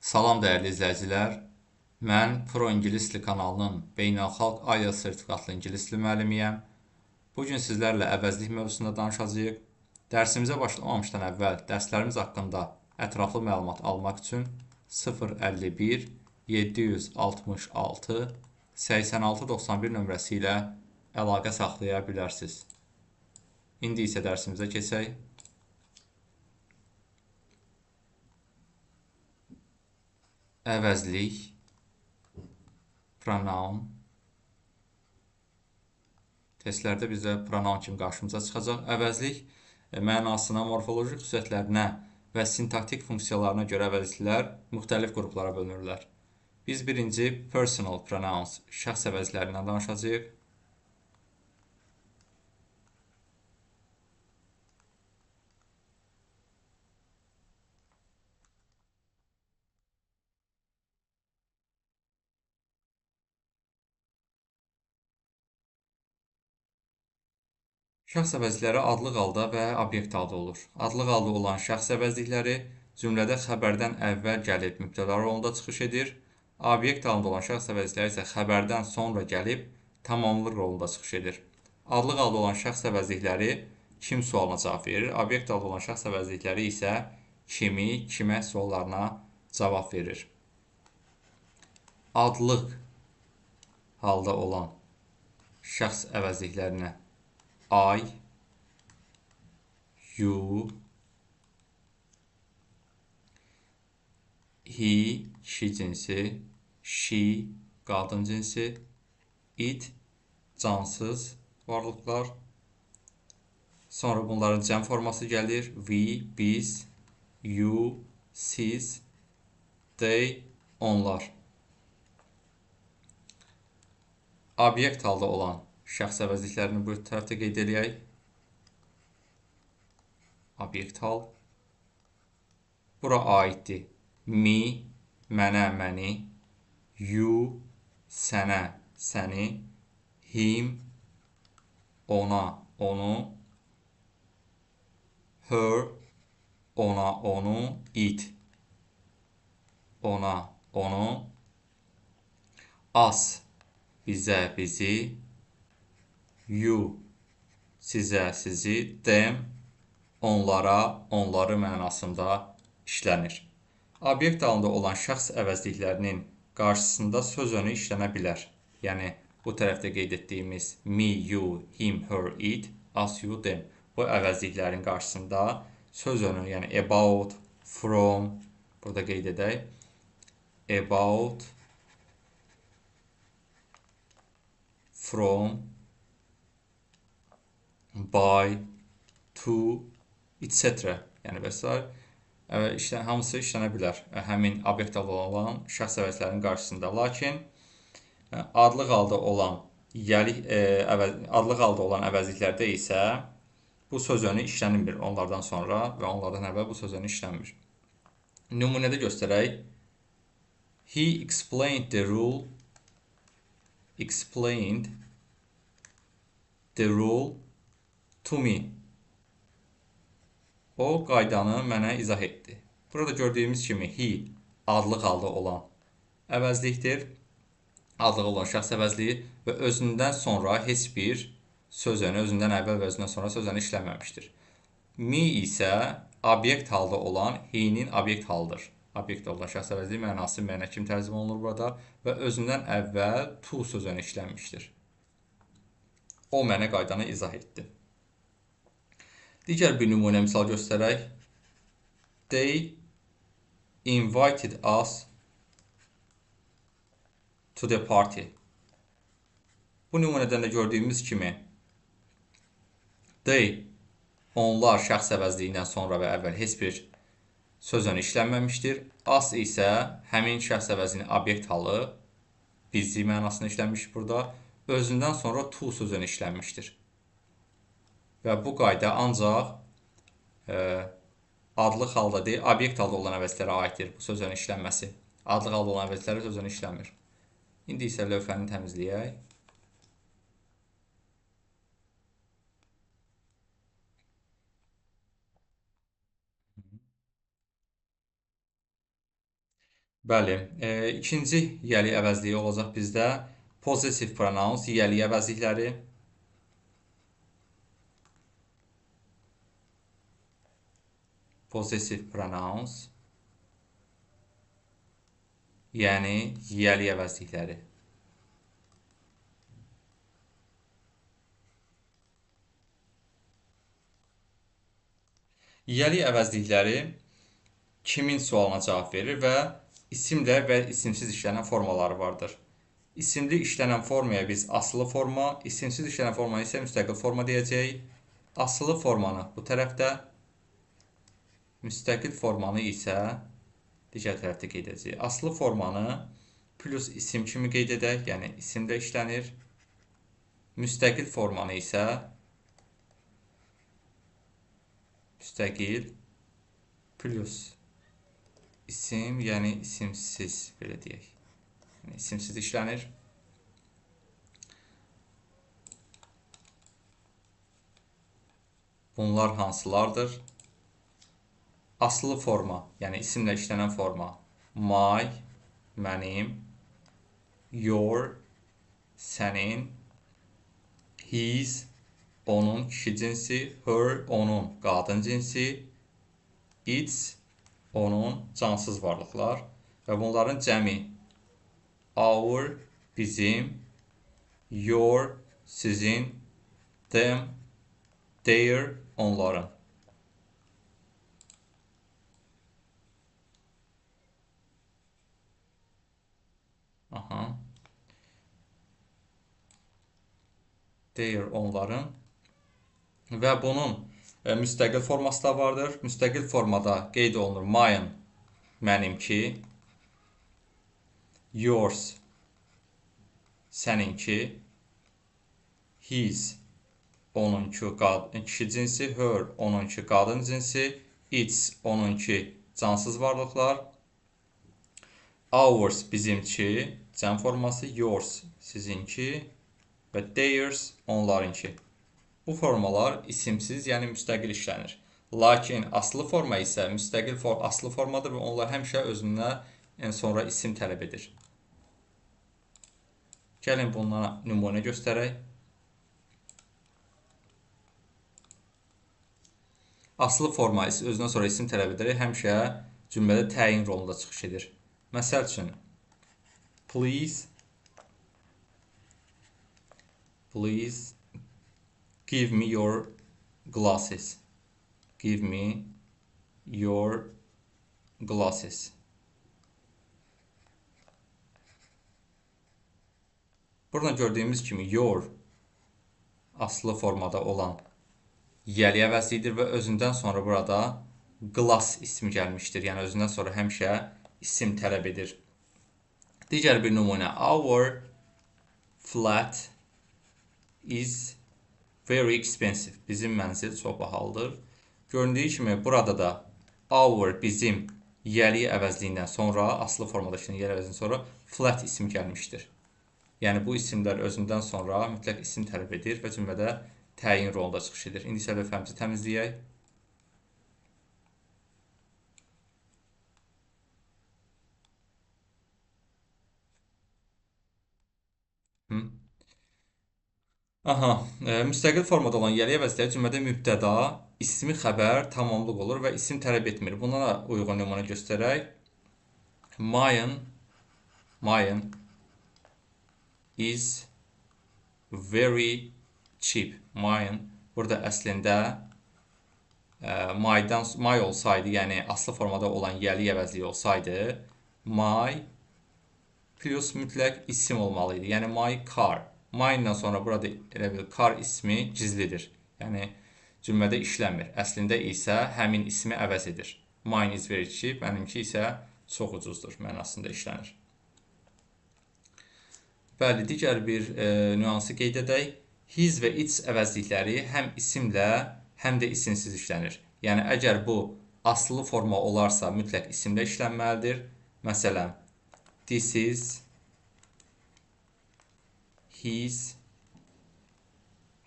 Salam dəyərli izləyicilər. Mən Pro İngilis Dili kanalının beynəlxalq IELTS sertifikatlı ingilis dili müəllimiyəm. Bu gün sizlərlə əvəzlik mövzusunda danışacağıq. Dərsimizə başlamamışdan əvvəl dərslərimiz haqqında ətraflı məlumat almaq üçün 051 766 8691 nömrəsi ilə əlaqə saxlaya bilərsiniz. İndi isə dərsimizə keçək. Əvəzlik, pronoun. Testlərdə bizə pronoun kimi qarşımıza çıxacaq. Əvəzlik mənasına, morfoloji xüsusiyyətlərinə və sintaktik funksiyalarına görə əvəzliklər müxtəlif qruplara bölünürlər. Biz birinci personal pronouns, şəxs əvəzliklərindən danışacağıq. Şəxs əvəzlikləri adlıq halda və obyekt halda olur. Adlıq halda olan şəxs əvəzlikləri cümlədə xəbərdən əvvəl gəlib mübtəda rolunda çıxış edir. Obyekt halında olan şəxs əvəzlikləri isə xəbərdən sonra gəlib tamamlıq rolunda çıxış edir. Adlıq halda olan şəxs əvəzlikləri kim sualına cavab verir. Obyekt halda olan şəxs əvəzlikləri isə kimi, kimə suallarına cavab verir. Adlıq halda olan şəxs əvəzliklərinə I, you, he, kişi cinsi, she, qadın cinsi, it, cansız varlıqlar. Sonra bunların cəm forması gəlir. We, biz, you, siz, they, onlar. Obyekt halda olan şəxs əvəzliklərini bu tərəfdə qeyd edək. Obyekt hal. Bura aiddir. Me, mənə, məni. You, sənə, səni. Him, ona, onu. Her, ona, onu. It, ona, onu. Us, bizə, bizi. You, sizə, sizi. Them, onlara, onları mənasında işlənir. Obyekt halında olan şəxs əvəzliklərinin qarşısında söz önü işlənə bilər. Yəni, bu tərəfdə qeyd etdiyimiz me, you, him, her, it, us, you, them. Bu əvəzliklərin qarşısında söz önü, yəni about, from, burada qeyd edək. About, from, by, to, etc. Yəni və s. Hamısı işlənə bilər həmin obyekt halda olan şəxs əvəzliklərinin qarşısında. Lakin adlıq halda olan adlıq halda olan əvəzliklərdə isə bu söz önü işlənmir onlardan sonra və onlardan əvvəl bu söz önü işlənmir. Nümunədə göstərək. He explained the rule to me. O qaydanı mənə izah etdi. Burada gördüyümüz kimi he adlıq halda olan əvəzlikdir. Adlıq olan şəxs əvəzliyi və özündən sonra heç bir söz önü, özündən əvvəl və özündən sonra söz önü işlənməmişdir. Me isə obyekt halda olan he-nin obyekt halıdır. Obyekt olan şəxs əvəzliyi mənası mənə kimi tərcümə olunur burada və özündən əvvəl to söz önü işlənmişdir. O mənə qaydanı izah etdi. Digər bir nümunə misal göstərək. They invited us to the party. Bu nümunədən də gördüyümüz kimi they, onlar şəxs əvəzliyindən sonra və əvvəl heç bir söz önü işlənməmişdir. Us isə həmin şəxs əvəzliyinin obyekt halı bizi mənasını işlənmiş burada. Özündən sonra to söz önü işlənmişdir. Və bu qayda ancaq adlıq halda deyil, obyekt halda olan əvəzliklərə aiddir bu söz önü işlənməsi. Adlıq halda olan əvəzliklərə söz önü işlənmir. İndi isə lövhəni təmizləyək. Bəli, ikinci yiyəli əvəzliyi olacaq bizdə possessive pronouns, yiyəli əvəzlikləri. Possessive pronouns, yəni yiyəli əvəzlikləri. Yiyəli əvəzlikləri kimin sualına cavab verir və isimlə və isimsiz işlənən formaları vardır. İsimli işlənən formaya biz asılı forma, isimsiz işlənən formaya isə müstəqil forma deyəcəyik. Asılı formanı bu tərəfdə, müstəqil formanı isə digər tərəfdə qeyd edəcəyik. Asılı formanı plus isim kimi qeyd edək, yəni isimlə işlənir. Müstəqil formanı isə müstəqil plus isim, yəni isimsiz belə deyək. Yəni isimsiz işlənir. Bunlar hansılardır? Asılı forma, yəni isimlə işlənən forma. My, mənim, your, sənin, his, onun kişi cinsi, her, onun qadın cinsi, its, onun cansız varlıqlar və bunların cəmi our, bizim, your, sizin, them, their, onların. Their, onların. Və bunun müstəqil forması da vardır. Müstəqil formada qeyd olunur mine, mənimki, yours, səninki, his, onunki, kişi cinsi, her, onunki, qadın cinsi, its, onunki, cansız varlıqlar, ours, bizimki, cəm forması, yours, sizinki və theirs, onlarınki. Bu formalar isimsiz, yəni müstəqil işlənir. Lakin asılı forma isə müstəqil asılı formadır və onlar həmişə özündən sonra isim tələb edir. Gəlin bunlara nümunə göstərək. Asılı forma isə özündən sonra isim tələb edərək həmişə cümlədə təyin rolunda çıxış edir. Məsəl üçün, please give me your glasses. Give me your glasses. Buradan gördüyümüz kimi your asılı formada olan yiyəli əvəzliyidir və özündən sonra burada glass ismi gəlmişdir. Yəni özündən sonra həmişə isim tələb edir. Digər bir nümunə. Our flat is very expensive. Bizim mənzil çox bahalıdır. Göründüyü kimi burada da our, bizim yiyəli əvəzliyindən sonra, asılı formada işlənən yiyəli əvəzliyindən sonra flat isim gəlmişdir. Yəni bu isimlər özündən sonra mütləq isim tələb edir və cümlədə təyin rolunda çıxış edir. İndi isə lövhəmizi təmizləyək. Müstəqil formada olan yiyəli əvəzliklər cümlədə mübtəda, ismi xəbər, tamamlıq olur və isim tələb etmir. Buna uyğun nümunə göstərək. Mine is very cheap. Mine burada əslində my olsaydı, yəni aslı formada olan yiyəli əvəzliyi olsaydı, my plus mütləq isim olmalı idi. Yəni my car. Mine-dan sonra burada elə bir car ismi gizlidir. Yəni cümlədə işləmir. Əslində isə həmin ismi əvəz edir. Mine is very cheap, mənimki isə çox ucuzdur mənasında işlənir. Bəli, digər bir nüansı qeyd edək. His və its əvəzlikləri həm isimlə, həm də isimsiz işlənir. Yəni əgər bu asılı forma olarsa mütləq isimlə işlənməlidir. Məsələn, this is his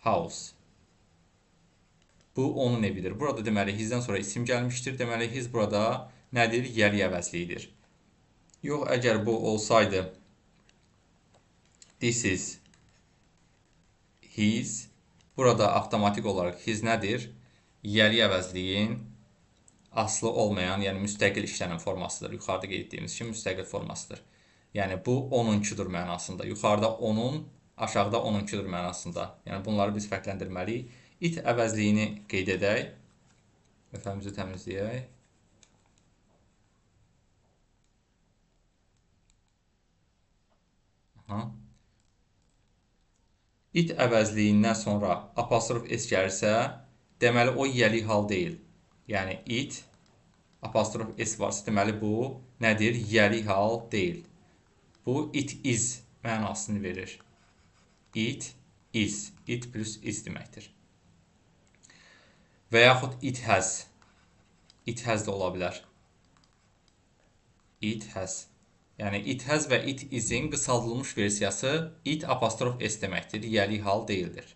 house. Bu onun evidir. Burada deməli hizdən sonra isim gəlmişdir. Deməli his burada nədir? Yiyəli əvəzliyidir. Yox, əgər bu olsaydı, this is his, burada avtomatik olaraq his nədir? Yəli əvəzliyin aslı olmayan, yəni müstəqil işlənən formasıdır. Yuxarıda qeyd etdiyimiz kimi müstəqil formasıdır. Yəni bu onunkudur mənasında. Yuxarıda onun, aşağıda onunkudur mənasında. Yəni bunları biz fərqləndirməliyik. It əvəzliyini qeyd edək. Lövhəmizi təmizləyək. It əvəzliyindən sonra apostrof s gəlirsə, deməli o yəli hal deyil. Yəni it apostrof s varsa, deməli bu nədir? Yəli hal deyil. Bu it is mənasını verir. It is. It plus is deməkdir. Və yaxud it has. It has da ola bilər. It has. Yəni it has və it is'in qısaldılmış versiyası it apostrof s deməkdir. Yəli hal deyildir.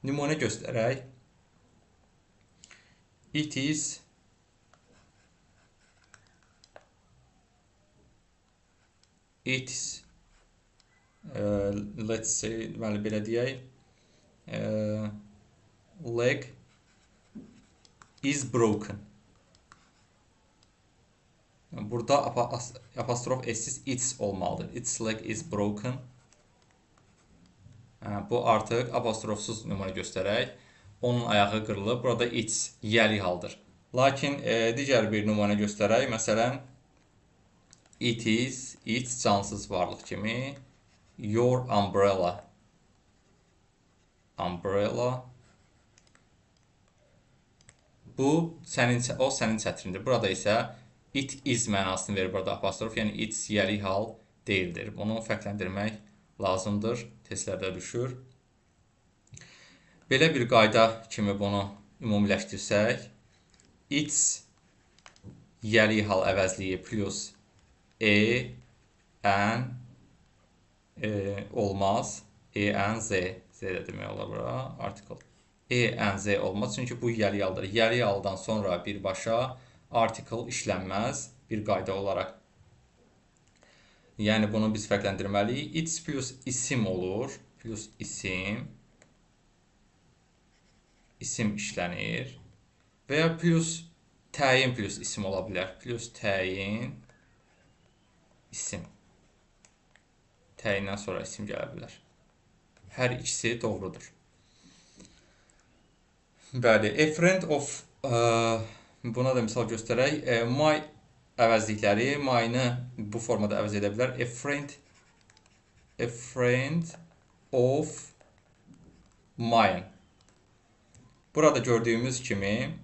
Nümunə göstərək. It is let's say, deməli belə deyək, leg is broken. Burada apostrof s'siz its olmalıdır. Its leg is broken. Bu artıq apostrofsuz nümunə göstərək. Onun ayağı qırılıb. Burada its yəli haldır. Lakin digər bir nümunə göstərək. Məsələn, it is, its cansız varlıq kimi. Your umbrella. Umbrella. Bu sənin çətrindir. Burada isə it is mənasını verir burada apostrof. Yəni its yəli hal deyildir. Bunu fərqləndirmək lazımdır. Testlərdə düşür. Belə bir qayda kimi bunu ümumiləşdirsək, its yəli hal əvəzliyi plus n olmaz. n, z. Z də demək olar bura. Article. n, z olmaz. Çünki bu yəli haldır. Yəli haldan sonra birbaşa article işlənməz bir qayda olaraq. Yəni bunu biz fərqləndirməliyik. Its plus isim olur. Plus isim. İsim işlənir. Və ya plus təyin plus isim ola bilər. Plus təyin isim. Təyindən sonra isim gələ bilər. Hər ikisi doğrudur. Bəli, a friend of buna da misal göstərək. My əvəzlikləri, my-nı bu formada əvəz edə bilər. A friend of mine. Burada gördüyümüz kimi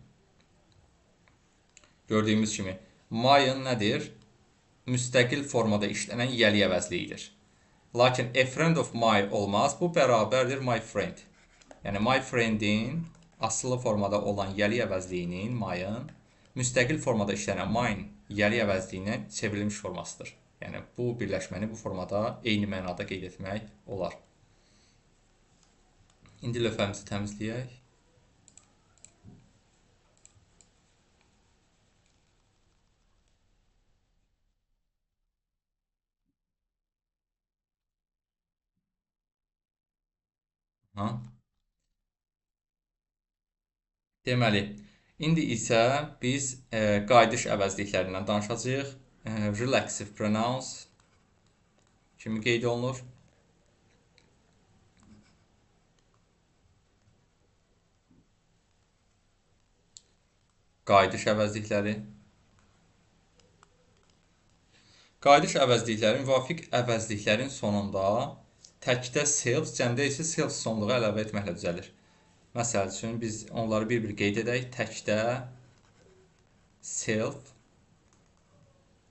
my-ın nədir? Müstəqil formada işlənən yəli əvəzliyidir. Lakin a friend of mine olmaz. Bu bərabərdir my friend. Yəni my friend'in asılı formada olan yəli əvəzliyinin, my-ın, müstəqil formada işlənən mine yəli əvəzliyinə çevrilmiş formasıdır. Yəni bu birləşməni bu formada eyni mənada qeyd etmək olar. İndi lövhəmizi təmizləyək. Deməli, indi isə biz qayıdış əvəzliklərindən danışacağıq. Relaxive pronouns kimi qeyd olunur. Qayıdış əvəzlikləri. Qayıdış əvəzlikləri müvafiq əvəzliklərin sonunda təkdə self, cəmdə isə self sonluğu əlavə etməklə düzəlir. Məsəl üçün, biz onları bir-bir qeyd edək. Təkdə self,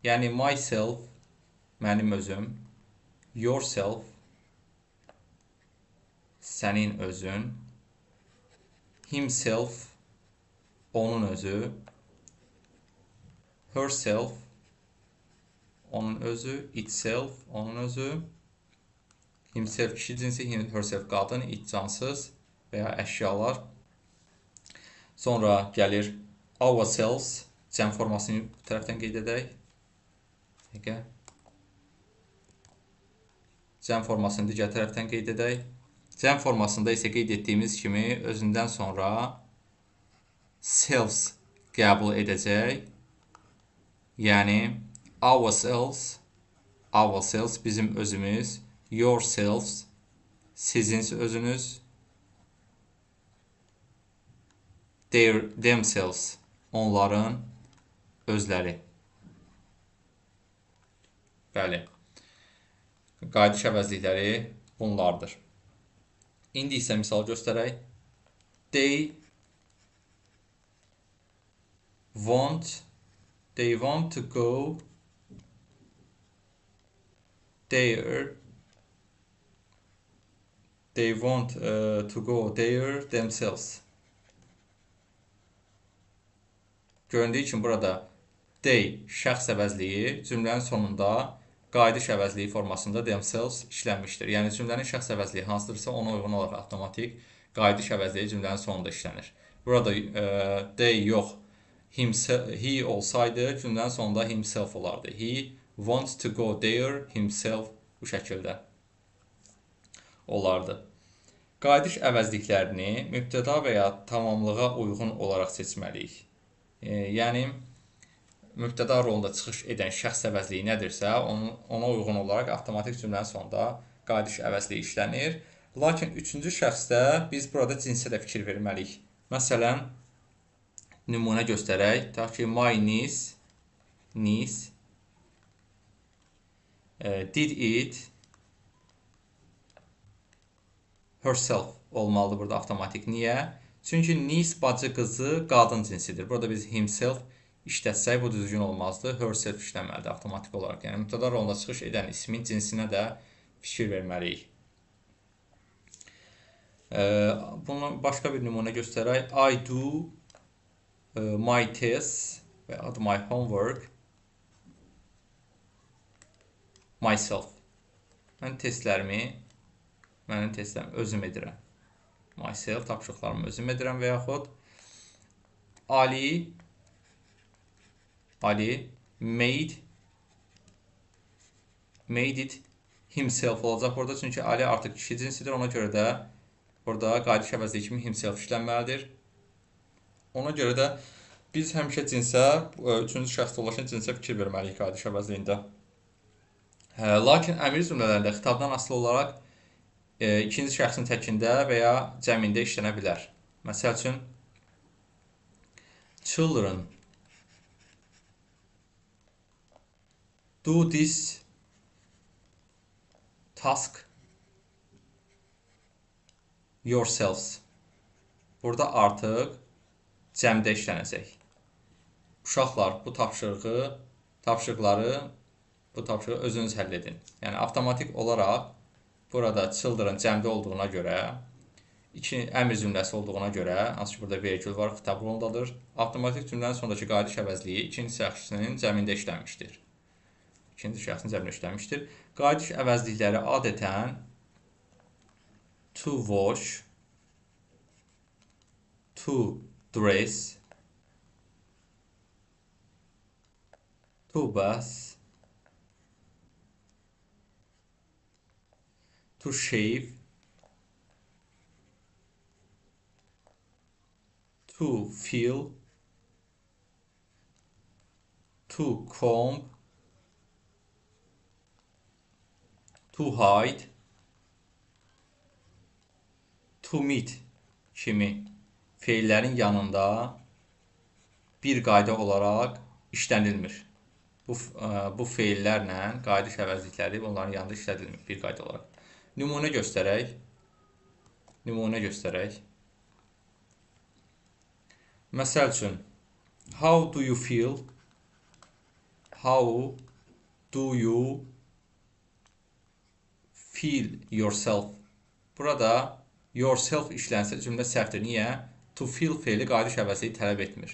yəni myself, mənim özüm, yourself, sənin özün, himself, onun özü, herself, onun özü, itself, onun özü, himself kişi cinsi, herself qadın, it cansız və ya əşyalar. Sonra gəlir ourselves, cəm formasını bu tərəfdən qeyd edək. Cəm formasını digər tərəfdən qeyd edək. Cəm formasında isə qeyd etdiyimiz kimi özündən sonra selves qəbul edəcək. Yəni ourselves bizim özümüz, yourselves sizin özünüz, themselves onların özləri. Bəli. Qayıdış əvəzlikləri bunlardır. İndi isə misal göstərək. They want to go there. They want to go there themselves. Göründüyü kimi burada they şəxs əvəzliyi cümlənin sonunda qayıdış əvəzliyi formasında themselves işlənmişdir. Yəni cümlənin şəxs əvəzliyi hansıdırsa ona uyğun olaraq avtomatik qayıdış əvəzliyi cümlənin sonunda işlənir. Burada they yox, he olsaydı cümlənin sonunda himself olardı. He wants to go there himself bu şəkildə olardı. Qayıdış əvəzliklərini mübtəda və ya tamamlığa uyğun olaraq seçməliyik. Yəni mübtəda rolunda çıxış edən şəxs əvəzliyi nədirsə, ona uyğun olaraq avtomatik cümlənin sonunda qayıdış əvəzliyi işlənir. Lakin üçüncü şəxsdə biz burada cinsə də fikir verməliyik. Məsələn, nümunə göstərək. Tutaq ki, my niece did it herself olmalıdır burada avtomatik. Niyə? Çünki niece bacı qızı qadın cinsidir. Burada biz himself işlətsək bu düzgün olmazdı. Herself işləməlidir avtomatik olaraq. Yəni mübtəda rolunda çıxış edən ismin cinsinə də fikir verməliyik. Bunu başqa bir nümunə göstərək. I do my tests və ya my homework myself. Mənim testlərimi özüm edirəm. Myself tapşırıqlarımı özüm edirəm və yaxud Ali made it himself olacaq burada. Çünki Ali artıq kişi cinsidir. Ona görə də burada qayıdış əvəzliyi kimi himself işlənməlidir. Ona görə də biz həmişə cinsə, üçüncü şəxsdə ulaşan cinsə fikir verməliyik qayıdış əvəzliyində. Lakin əmir cümlələrində xitabdan asılı olaraq ikinci şəxsin təkində və ya cəmində işlənə bilər. Məsəl üçün, children do this task yourselves. Burada artıq cəmdə işlənəcək. Uşaqlar bu tapşırıqları özünüz həll edin. Yəni avtomatik olaraq burada children cəmdə olduğuna görə, iki əmr cümləsi olduğuna görə, hansı ki burada vergül var, xitab rolundadır. Avtomatik cümlənin sonundakı qayıdış əvəzliyi ikinci şəxsin cəmində işlənmişdir. Qayıdış əvəzlikləri adətən to wash, to dress, to bath, to shave, to fill, to comb, to hide, to meet kimi feillərin yanında bir qayda olaraq işlənilmir. Bu feillərlə qayıdış əvəzlikləri onların yanında işlədilmir bir qayda olaraq. Nümunə göstərək. Məsəl üçün, how do you feel? How do you feel yourself? Burada yourself işlənsə cümlə səhvdir. Niyə? To feel feili qayıdış əvəzliyi tələb etmir.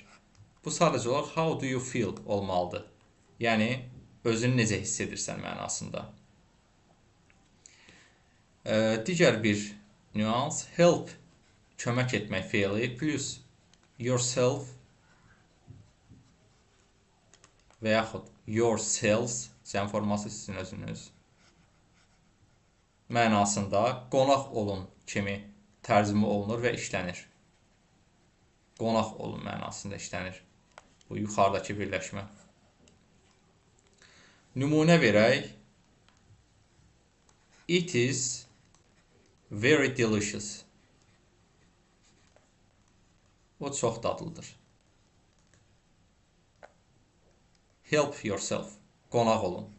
Bu sadəcə olaraq how do you feel olmalıdır. Yəni, özünü necə hiss edirsən mənasında. Digər bir nüans, help, kömək etmək feili, plus yourself və yaxud yourselves, cəm forması sizin özünüz. mənasında qonaq olun kimi tərcümə olunur və işlənir. Qonaq olun mənasında işlənir. Bu yuxarıdakı birləşmə. Nümunə verək. It is very delicious. O çox dadlıdır. Help yourself. Qonaq olun.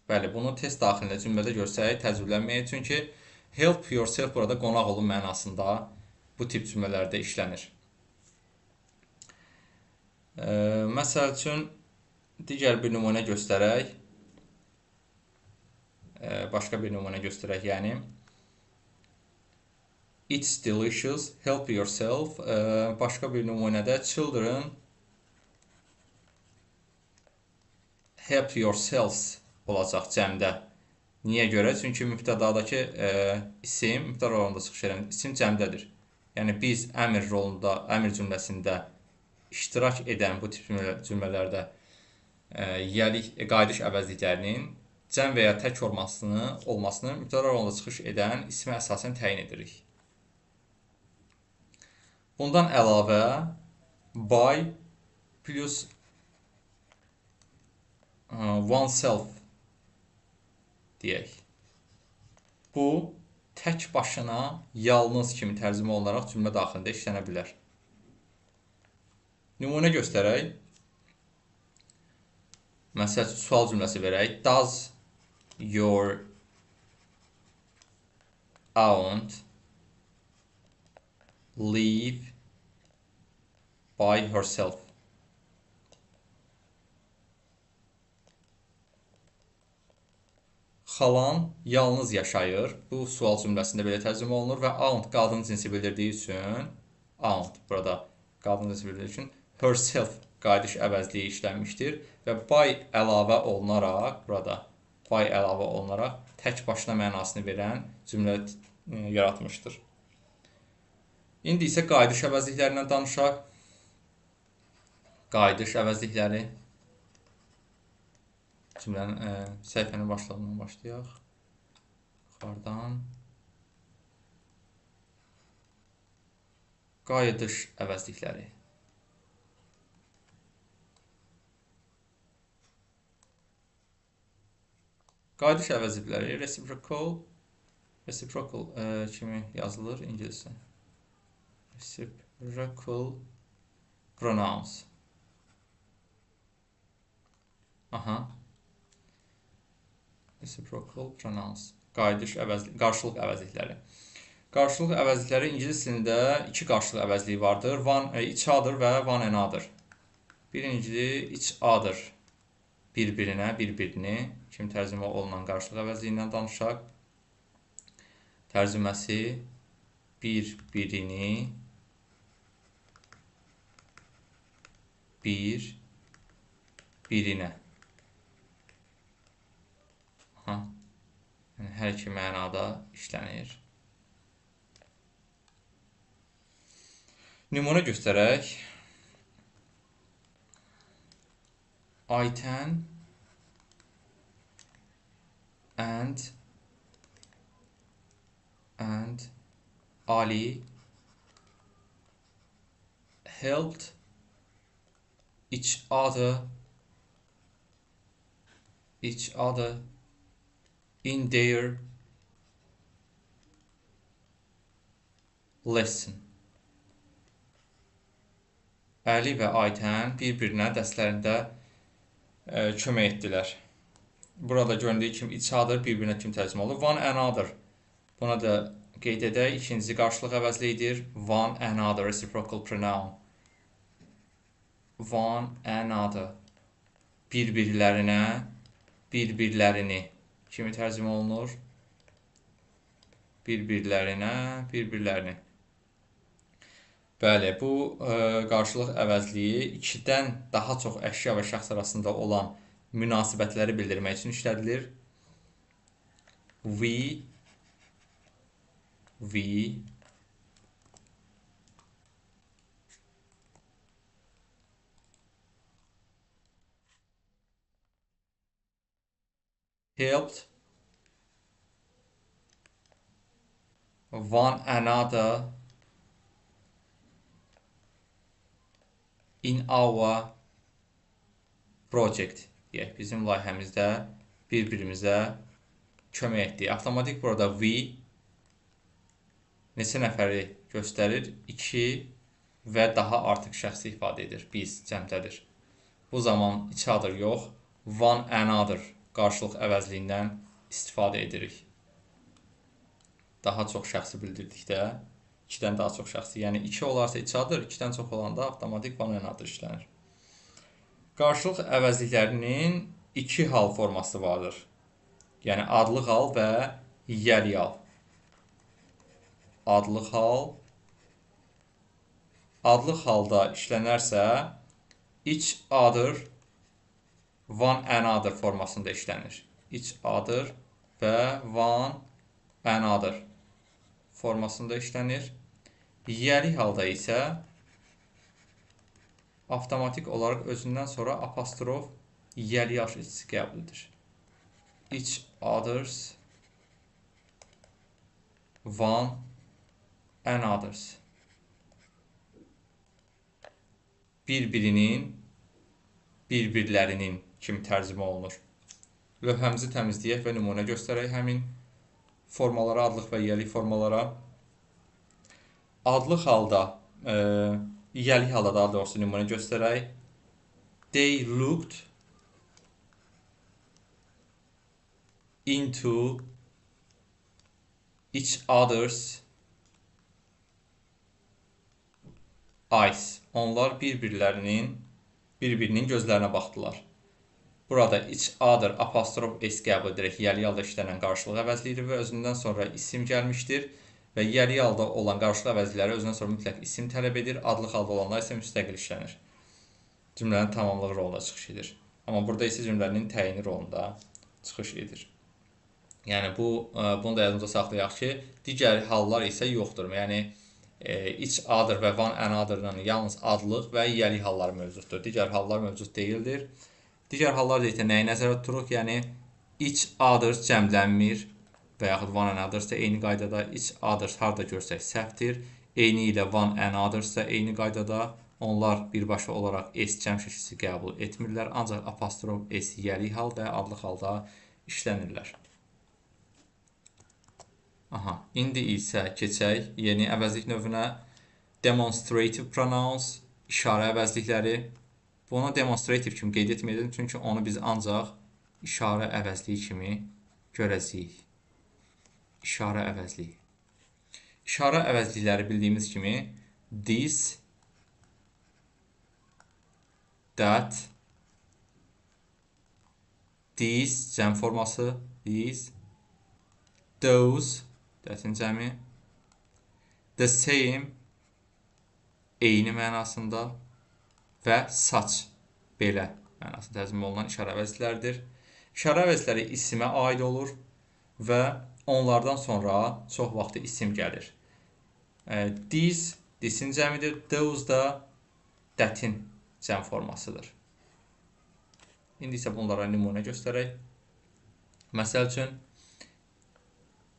Bəli, bunu test daxilində cümlədə görsək təəccüblənməyin. Çünki help yourself burada qonaq olun mənasında bu tip cümlələrdə işlənir. Məsəl üçün, digər bir nümunə göstərək. Başqa bir nümunə göstərək, yəni. It's delicious, help yourself. Başqa bir nümunədə children help yourselves olacaq cəmdə. Niyə görə? Çünki mübtədadakı isim, mübtəda rolunda çıxış edən isim cəmdədir. Yəni biz əmr rolunda, əmr cümləsində iştirak edən bu tip cümlələrdə qayıdış əvəzliklərinin cəm və ya tək olmasını mübtəda rolunda çıxış edən ismə əsasən təyin edirik. Bundan əlavə by plus oneself deyək. Bu, tək başına yalnız kimi tərcümə olunaraq cümlə daxilində işlənə bilər. Nümunə göstərək. Məsəl üçün, sual cümləsi verək. Does your aunt live by herself? Xalan yalnız yaşayır. Bu sual cümləsində belə tərcümə olunur və aunt qadın cinsi bildirdiyi üçün, aunt burada qadın cinsi bildirdiyi üçün herself qayıdış əvəzliyi işlənmişdir və by əlavə olunaraq, burada by əlavə olunaraq tək başına mənasını verən cümlə yaratmışdır. İndi isə qayıdış əvəzliklərindən danışaq. Qayıdış əvəzlikləri. Cümlənin səhifənin başlarından başlayaq. Yuxarıdan. Qayıdış əvəzlikləri. Qayıdış əvəzlikləri reciprocal kimi yazılır ingiliscə. Reciprocal pronouns. Reciprocal pronouns. Qarşılıq əvəzlikləri. Qarşılıq əvəzlikləri ingilis dilində iki qarşılıq əvəzliyi vardır. Each other və one another. Birincisi each other. Bir-birinə, bir-birini kimi tərcümə olunan qarşılıq əvəzliyindən danışaq. Tərcüməsi bir-birini, bir-birinə. Yəni, hər iki mənada işlənir. Nümunə göstərək. Ayten and Ali helped each other in their lesson. Əli və Aytən bir-birinə dərslərində kömək etdilər. Burada göründüyü kimi each other bir-birinə kimi tərcümə olur. One another. Buna da qeyd edək. İkinci qarşılıq əvəzliyidir. One another reciprocal pronoun. One another. Bir-birlərinə, bir-birlərini kimi tərcümə olunur. Bir-birlərinə, bir-birlərini. Bəli, bu qarşılıq əvəzliyi ikidən daha çox əşya və şəxs arasında olan münasibətləri bildirmək üçün işlədilir. We helped one another in our project. Yəni, bizim layihəmizdə bir-birimizə kömək etdik. Avtomatik burada we neçə nəfəri göstərir? 2 və daha artıq şəxsi ifadə edir. Biz cəmdədir. Bu zaman each other yox, one another qarşılıq əvəzliyindən istifadə edirik. Daha çox şəxsi bildirdikdə 2-dən daha çox şəxsi. Yəni 2 olarsa each other, 2-dən çox olanda avtomatik one another işlənir. Qarşılıq əvəzliklərinin 2 hal forması vardır. Yəni adlı hal və yiyəli hal. Adlı hal. Adlı halda işlənərsə each other, one another formasında işlənir. Each other və one another formasında işlənir. Yiyəli halda isə avtomatik olaraq özündən sonra apostrof yiyəli yaş içisi qəbul edir. Each others, one another's. Bir-birinin, bir-birlərinin kimi tərcümə olunur. Lövhəmizi təmizləyək və nümunə göstərək həmin formalara, adlıq və yiyəlik formalara. Adlıq halda, yiyəlik halda daha doğrusu nümunə göstərək. They looked into each other's eyes. Onlar bir-birinin gözlərinə baxdılar. Burada each other apostrof s qəbul edərək yiyəli halda işlənən qarşılıq əvəzliyidir və özündən sonra isim gəlmişdir və yiyəli halda olan qarşılıq əvəzlikləri özündən sonra mütləq isim tələb edir. Adlıq halda olanlar isə müstəqil işlənir. Cümlənin tamamlığı rolunda çıxış edir. Amma burada isə cümlənin təyini rolunda çıxış edir. Yəni bunu da yadımıza saxlayaq ki, digər hallar isə yoxdur. Yəni each other və one another-dan yalnız adlıq və yiyəlik hallar mövcuddur. Digər hallar mövcud deyildir. Digər hallar deyilsə nəyi nəzərdə tuturuq? Yəni each others cəmlənmir və yaxud one another isə eyni qaydada. Each others harda görsək səhvdir. Eyni ilə one another isə eyni qaydada. Onlar birbaşa olaraq s cəm şəkilsi qəbul etmirlər. Ancaq apostrof s yiyəlik hal və adlıq halda işlənirlər. İndi isə keçək yeni əvəzlik növünə. Demonstrative pronouns, işarə əvəzlikləri. Bunu demonstrative kimi qeyd etməyəcəm, çünki onu biz ancaq işarə əvəzliyi kimi görəcəyik. İşarə əvəzliyi. İşarə əvəzlikləri bildiyimiz kimi this, that, these cəm forması, these, those, that'in cəmi, the same, eyni mənasında və such, belə mənasında tərcümə olunan işarə əvəzliklərdir. İşarə əvəzlikləri isimə aid olur və onlardan sonra çox vaxtı isim gəlir. This, this'in cəmidir, those da that'in cəm formasıdır. İndi isə bunlara nümunə göstərək. Məsəl üçün,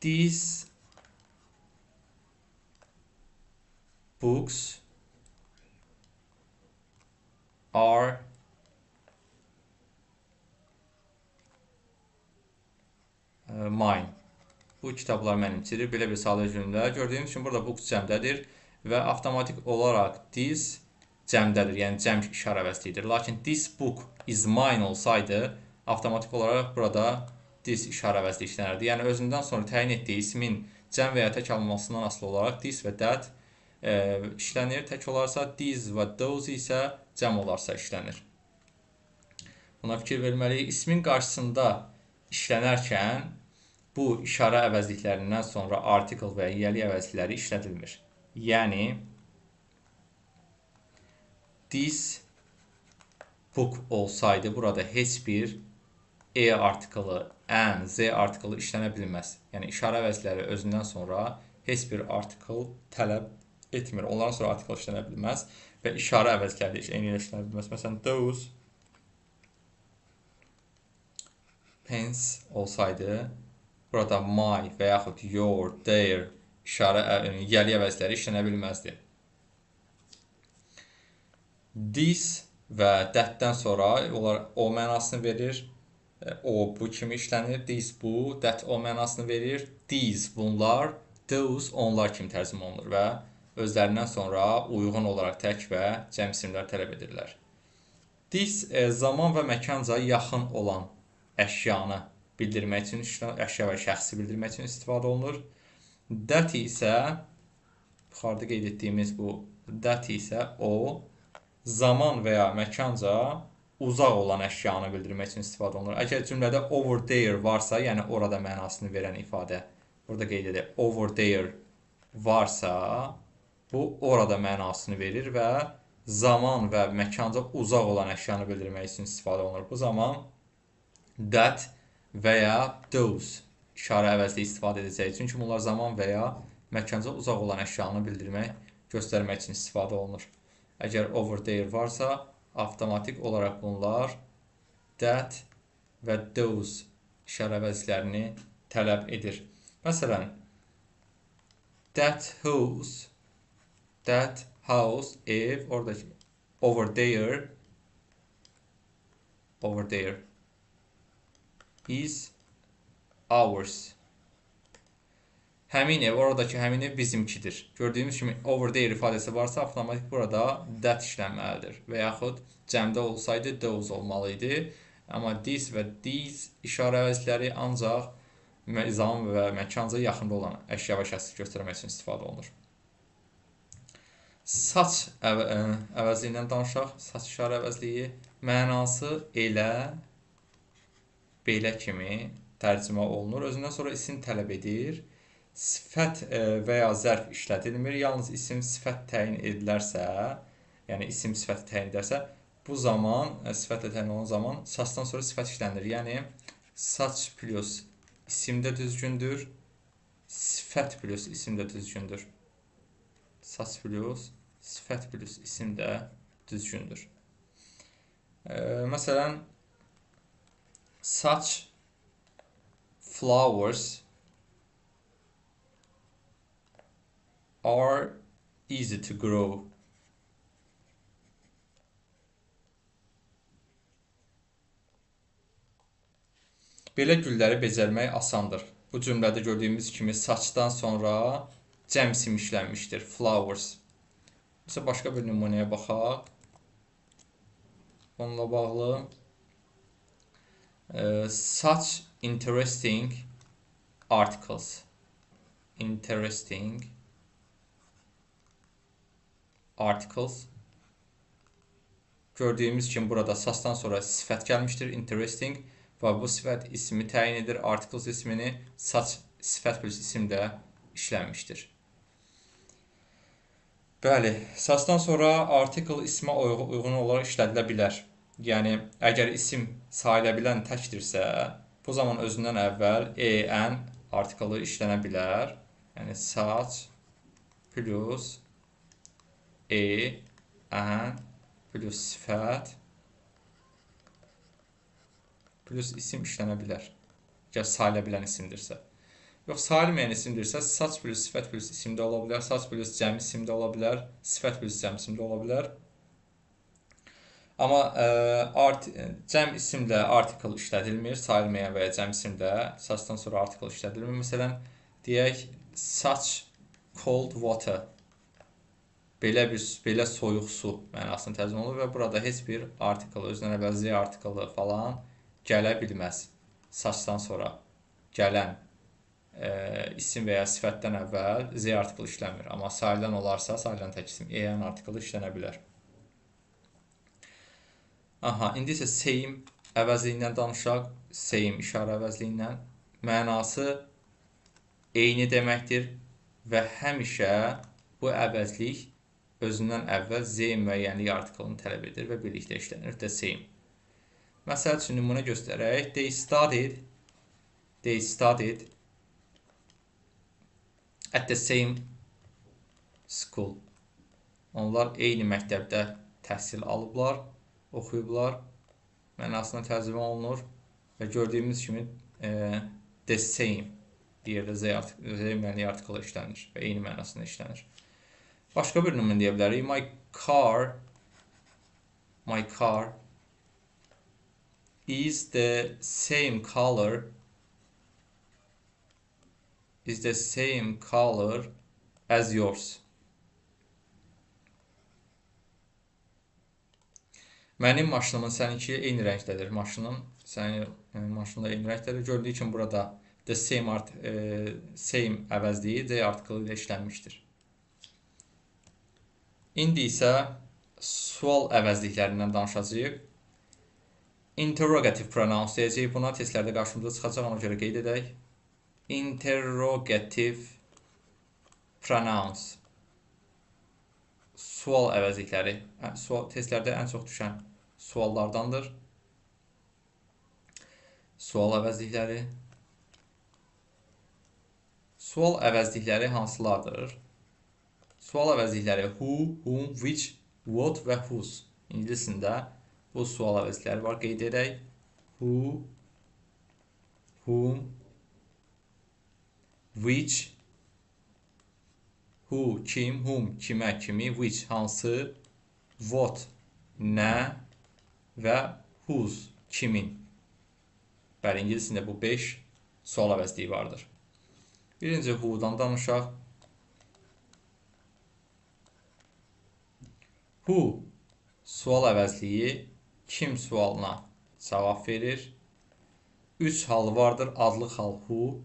these books are mine. Bu kitablar mənimsidir. Belə bir sadə cümlə. Gördüyünüz kimi burada books cəmdədir və avtomatik olaraq this cəmdədir. Yəni cəm işarə əvəzliyidir. Lakin this book is mine olsaydı, avtomatik olaraq burada this işarə əvəzliyi işlənirdi. Yəni özündən sonra təyin etdiyi ismin cəm və ya tək alınmasından asılı olaraq this və that işlənir. Tək olarsa these və those isə cəm olarsa işlənir. Buna fikir verməliyik. İsmin qarşısında işlənərkən bu işarə əvəzliklərindən sonra article və yiyəlik əvəzlikləri işlədilmir. Yəni this book olsaydı burada heç bir e artiklı, an, z artiklı işlənə bilməz. Yəni işarə əvəzlikləri özündən sonra heç bir artikl tələb etmir. Ondan sonra artikl işlənə bilməz və işarə əvəzlikləri eyni ilə işlənə bilməz. Məsələn, those pens olsaydı, burada my və yaxud your, their yəli əvəzləri işlənə bilməzdi. This və that-dən sonra o mənasını verir. O bu kimi işlənir. This bu, that o mənasını verir. These bunlar, those onlar kimi tərcümə olunur və özlərindən sonra uyğun olaraq tək və cəm isimlər tələb edirlər. This zaman və məkanca yaxın olan əşyanı bildirmək üçün, əşya və şəxsi bildirmək üçün istifadə olunur. That isə, yuxarıda qeyd etdiyimiz bu that isə o, zaman və ya məkanca uzaq olan əşyanı bildirmək üçün istifadə olunur. Əgər cümlədə over there varsa, yəni orada mənasını verən ifadə, burada qeyd edək, over there varsa, bu orada mənasını verir və zaman və məkanca uzaq olan əşyanı bildirmək üçün istifadə olunur. Bu zaman that və ya those işarə əvəzli istifadə edəcək. Çünki bunlar zaman və ya məkanca uzaq olan əşyanı bildirmək, göstərmək üçün istifadə olunur. Əgər over there varsa, avtomatik olaraq bunlar that və those işarə əvəzlərini tələb edir. Məsələn, that house, ev, oradakı over there is ours. Həmin ev, oradakı həmin ev bizimkidir. Gördüyümüz kimi over there ifadəsi varsa, avtomatik burada that işlənməlidir. Və yaxud cəmdə olsaydı those olmalı idi. Amma this və these işarə əvəzləri ancaq zaman və məkanca yaxında olan əşya və şəxsi göstərmək üçün istifadə olunur. Saç əvəzliyindən danışaq. Saç işarə əvəzliyi mənası elə, belə kimi tərcümə olunur. Özündən sonra isim tələb edir. Sifət və ya zərf işlədilmir. Yalnız isim sifət təyin edilərsə, yəni isim sifəti təyin edilərsə, bu zaman, sifətlə təyin olan zaman saçdan sonra sifət işlənir. Yəni, saç plus isim də düzgündür, sifət plus isim də düzgündür. Saç plus, sifət plus isim də düzgündür. Məsələn, saç flowers are easy to grow. Belə gülləri becərmək asandır. Bu cümlədə gördüyümüz kimi saçdan sonra cəm isim işlənmişdir. Flowers. Mesela başqa bir nümunəyə baxaq. Onunla bağlı. Such interesting articles. Interesting articles. Gördüyümüz kimi burada saçdan sonra sifət gəlmişdir. Interesting. Və bu sifət ismi təyin edir. Articles ismini, saç sifət plus isim də işlənmişdir. Bəli, saçdan sonra article ismə uyğun olaraq işlədilə bilər. Yəni, əgər isim sayıla bilən təkdirsə, bu zaman özündən əvvəl en artiklı işlənə bilər. Yəni, saç plus en plus sifət plus isim işlənə bilər. Əgər sayıla bilən isimdirsə. Yox, sayılmayan isimdirsə, saç plus sifət plus isim də ola bilər, saç plus cəm isim də ola bilər, sifət plus cəm isim də ola bilər. Amma cəm isimlə article işlədilmir, sayılmayan və ya cəm isimlə saçdan sonra article işlədilmir. Məsələn, deyək, such cold water. Belə soyuq su mənasını tərcümə olunur və burada heç bir article, özündən əvvəl z article falan gələ bilməz. Saçdan sonra gələn isim və ya sifətdən əvvəl z article işlənmir. Amma sayılan olarsa, sayılan tək isim en article işlənə bilər. İndi isə same əvəzliyindən danışaq. Same işarə əvəzliyindən. Mənası eyni deməkdir və həmişə bu əvəzlik özündən əvvəl z müəyyənlik artiklını tələb edir və birlikdə işlənir. The same. Məsəl üçün, nümunə göstərək. They studied at the same school. Onlar eyni məktəbdə təhsil alıblar, oxuyublar. Mənasına tərcümə olunur. Və gördüyümüz kimi the same deyirdə Z mənli artiklı işlənir və eyni mənasında işlənir. Başqa bir nümunə deyə bilərik. My car is the same color as yours. Mənim maşınımın səninki eyni rəngdədir. Maşınla eyni rəngdədir. Gördüyü kimi burada the same əvəzliyi D artiklı ilə işlənmişdir. İndi isə sual əvəzliklərindən danışacağıq. Interrogative pronouns deyəcəyik. Buna testlərdə qarşımıza çıxacaq, ona görə qeyd edək. Interrogative pronouns. Sual əvəzlikləri. Testlərdə ən çox düşən suallardandır. Sual əvəzlikləri. Sual əvəzlikləri hansılardır? Sual əvəzlikləri who, whom, which, what və whose. İngiliscəsində bu sual əvəzlikləri var. Qeyd edək. Who, whom, which, who, kim, whom, kimə, kimi, which, hansı, what, nə və whose, kimin. Bəli, ingiliscəsində bu 5 sual əvəzliyi vardır. Birinci who'dan danışaq. Who sual əvəzliyi kim sualına cavab verir. 3 halı vardır. Adlı hal who.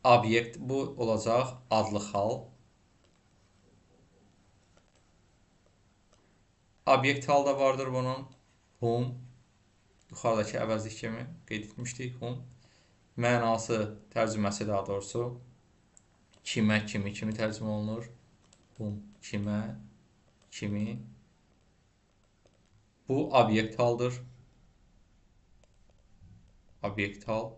Obyekt bu olacaq adlı hal. Obyekt hal da vardır bunun. Whom. Yuxarıdakı əvəzlik kimi qeyd etmişdik. Whom. Mənası, tərcüməsi daha doğrusu. Kimə, kimi tərcümə olunur. Whom, kimə, kimi. Bu obyekt haldır. Obyekt hal.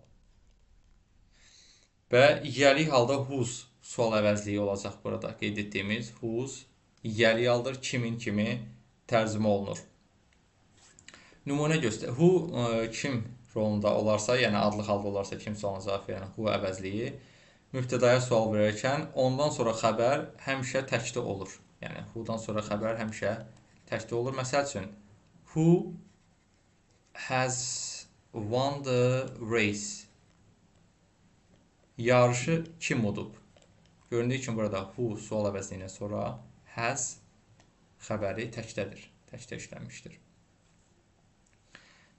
Və yiyəlik halda whose sual əvəzliyi olacaq burada. Qeyd etdiyimiz whose yiyəlik haldır. Kimin kimi tərcümə olunur. Nümunə göstər. Who kim rolunda olarsa, yəni adlı halda olarsa kim sualına cavab verən who əvəzliyi mübtədaya sual verərkən ondan sonra xəbər həmişə təkdə olur. Yəni who'dan sonra xəbər həmişə təkdə olur. Məsəl üçün who has won the race? Yarışı kim udub? Göründüyü kimi burada who sual əvəzliyindən sonra has xəbəri təkdədir. Təkdə işlənmişdir.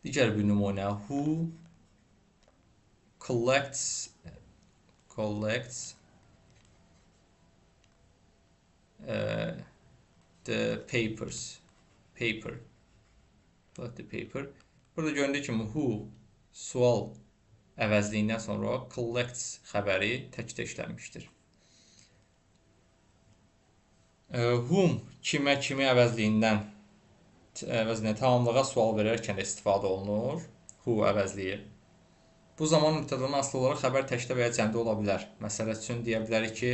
Digər bir nümunə who collects the paper. Burada göründüyü kimi who sual əvəzliyindən sonra collects xəbəri təkdə işlənmişdir. Whom kimə, kimi əvəzliyindən tamamlığa sual verərkən istifadə olunur. Who əvəzliyi. Bu zaman mübtədadan asılı olaraq xəbər təkdə və ya cəmdə ola bilər. Məsələ üçün deyə bilərik ki,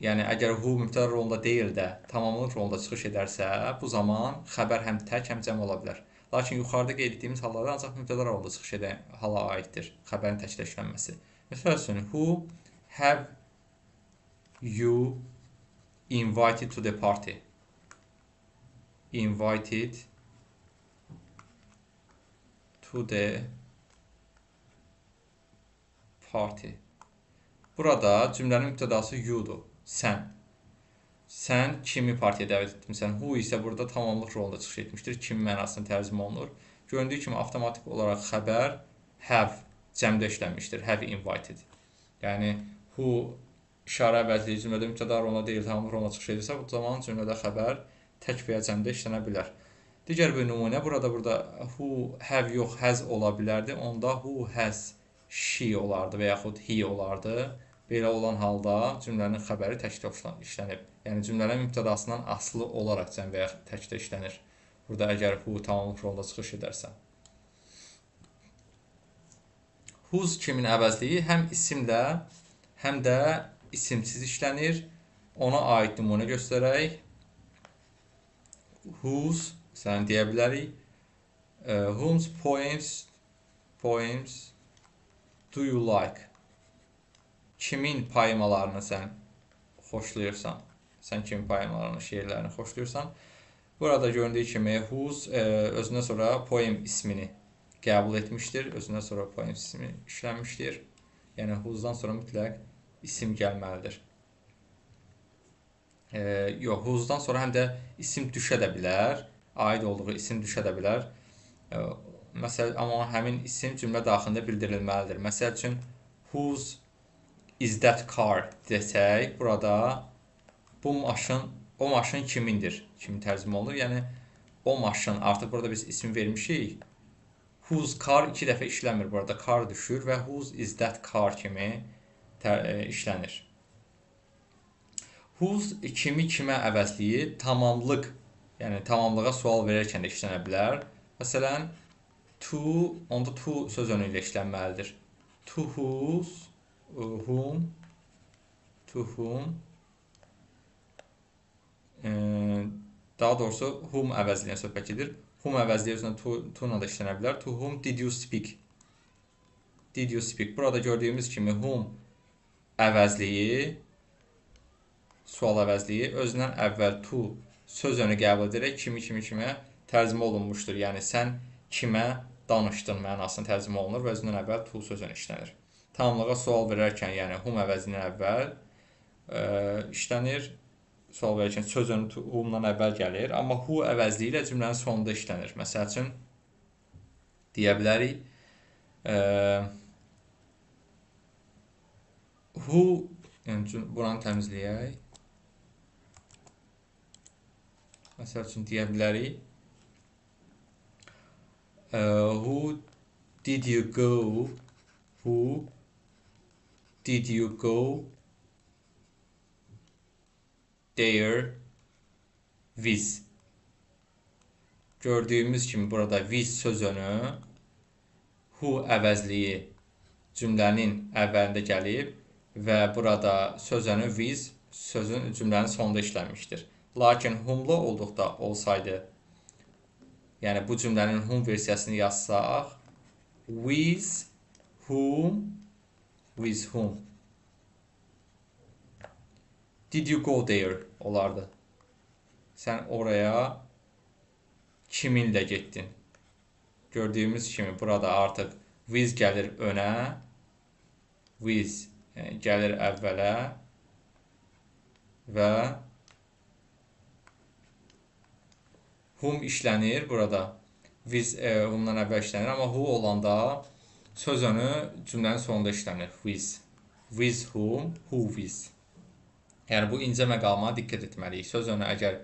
yəni əgər who mübtəda rolunda deyil də tamamlıq rolunda çıxış edərsə, bu zaman xəbər həm tək, həm cəm ola bilər. Lakin yuxarıda qeyd etdiyimiz hallarda ancaq mübtəda rolunda çıxış edən hala aiddir xəbərin təkdə işlənməsi. Məsəl üçün, who have you invited to the party? Invited to the party. Burada cümlənin mübtədası you'dur. Sən. Sən kimi partiya dəvət etmisən. Who isə burada tamamlıq rolunda çıxış etmişdir. Kim mənasını tərcümə olunur. Göründüyü kimi avtomatik olaraq xəbər have cəmdə işlənmişdir. Have invited. Yəni who işarə əvəzliyi cümlədə mübtəda rolunda deyil, tamamlıq rolunda çıxış edirsə, bu zaman cümlədə xəbər tək və ya cəmdə işlənə bilər. Digər bir nümunə burada who have yox has ola bilərdi. Onda who has she olardı və yaxud he olardı. Belə olan halda cümlənin xəbəri təkdə işlənib. Yəni cümlənin mübtədasından asılı olaraq cəm və ya təkdə işlənir. Burada əgər who tamamlıq rolunda çıxış edərsə. Whose kimin əvəzliyi həm isimlə, həm də isimsiz işlənir. Ona aid nümunə göstərək. Whose, məsələn deyə bilərik. Whose poems do you like? Kimin poemalarını sən xoşlayırsan? Sən kimin poemalarını, şeirlərini xoşlayırsan? Burada göründüyü kimi whose özündən sonra poem ismini qəbul etmişdir. Özündən sonra poem ismi işlənmişdir. Yəni whosedan sonra mütləq isim gəlməlidir. Yox, whosedan sonra həm də isim düşə də bilər. Aid olduğu isim düşə də bilər. Məsələn, amma həmin isim cümlə daxilində bildirilməlidir. Məsəl üçün, whose is that car desək, burada bu maşın, o maşın kimindir? Kimi tərcümə olunur. Yəni, o maşın, artıq burada biz isim vermişik. Whose car 2 dəfə işləmir. Burada car düşür və whose is that car kimi işlənir. Whose kimi kimə əvəzləyir? Tamamlıq, yəni tamamlığa sual verərkən də işlənə bilər. Məsələn, to, onda to söz önü ilə işlənməlidir. To whose, whom, to whom, daha doğrusu whom əvəzləyən söhbət gedir. Whom əvəzliyə özündən to ilə də işlənə bilər. To whom did you speak? Did you speak? Burada gördüyümüz kimi whom əvəzliyi, sual əvəzliyi özündən əvvəl to söz önü qəbul edərək kimə tərcümə olunmuşdur. Yəni, sən kimə danışdın mənasını tərcümə olunur və özündən əvvəl to söz önü işlənir. Tamamlığa sual verərkən, yəni whom əvəzindən əvvəl işlənir. Sual verərkən söz önü whomdan əvvəl gəlir. Amma who əvəzliyi ilə cümlənin sonunda işlənir. Məsəl üçün, deyə bilərik. Who, yəni buranı təmizləyək. Məsəl üçün, deyə bilərik. Who did you go? Who did you go there with? Gördüyümüz kimi burada with sözünü who əvəzliyi cümlənin əvvəlində gəlib və burada sözünü with sözün cümlənin sonunda işlənmişdir. Lakin whomlu olduqda olsaydı, yəni bu cümlənin whom versiyasını yazsaq, with whom, with whom. Did you go there olardı. Sən oraya kiminlə getdin? Gördüyümüz kimi burada artıq with gəlir önə, with gəlir əvvələ və whom işlənir burada. With whomdan əvvəl işlənir, amma who olanda söz önü cümlənin sonunda işlənir. With. With whom, who with. Yəni bu incə məqama diqqət etməliyik. Söz önü əgər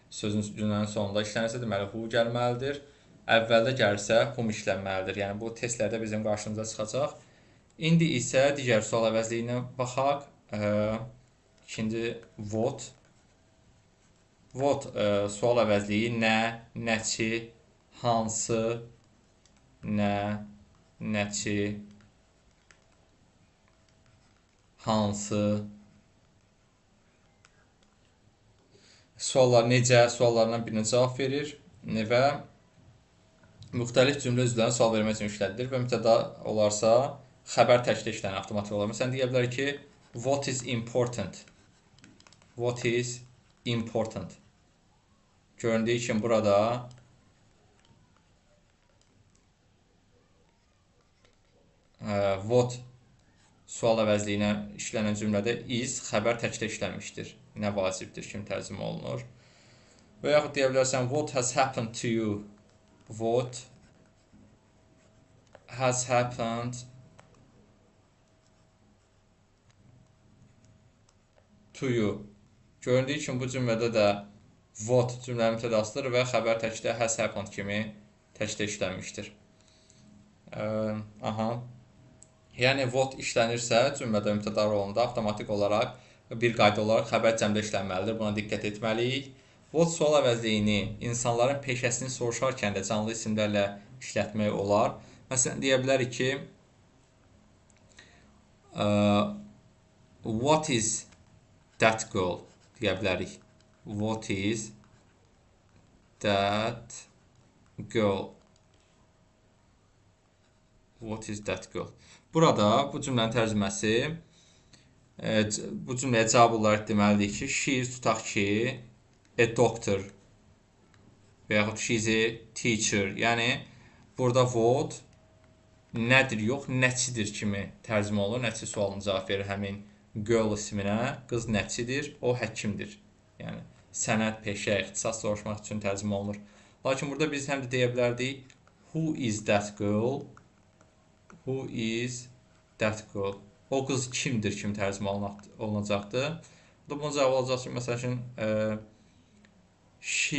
sözün cümlənin sonunda işlənirsə, deməli who gəlməlidir. Əvvəldə gəlirsə whom işlənməlidir. Yəni bu testlərdə bizim qarşımıza çıxacaq. İndi isə digər sual əvəzliyinə baxaq. İkinci what. What sual əvəzliyi nə, nəçi, hansı, nə, nəçi, hansı. Suallar necə, suallarından birinə cavab verir və müxtəlif cümlə üzvlərini sual vermək üçün işlədilir və mübtəda olarsa xəbər təkdə işlənir avtomatik olaraq. Məsələn, deyə bilər ki, what is important? What is important? Göründüyü kimi burada what sual əvəzliyinə işlənən cümlədə is xəbər təkdə işlənmişdir. Nə vacibdir, kim tərcümə olunur. Və yaxud deyə bilərsən, what has happened to you? What has happened to you? Göründüyü kimi bu cümlədə də what cümlənin mübtədasıdır və xəbər təkdə has happened kimi təkdə işlənmişdir. Yəni what işlənirsə cümlədə mübtəda rolunda avtomatik olaraq bir qayda olaraq xəbər cəmdə işlənməlidir. Buna diqqət etməliyik. What sual əvəzliyini insanların peşəsini soruşarkən də canlı isimlərlə işlətmək olar. Məsələn, deyə bilərik ki, what is that girl? Deyə bilərik. What is that girl? What is that girl? Burada bu cümlənin tərcüməsi bu cümləyə cavab olaraq deməlidir ki, she is tutaq ki, a doctor və yaxud she is a teacher. Yəni burada what nədir yox, nəçidir kimi tərcümə olur. Nəçi sualına cavab verir həmin girl isminə. Qız nəçidir, o həkimdir. Yəni sənət, peşə, ixtisas soruşmaq üçün tərcümə olunur. Lakin burada biz həm də deyə bilərdik who is that girl? Who is that girl? O qız kimdir kimi tərcümə olunacaqdır. Bunun cavabı olacaq ki, məsəl üçün she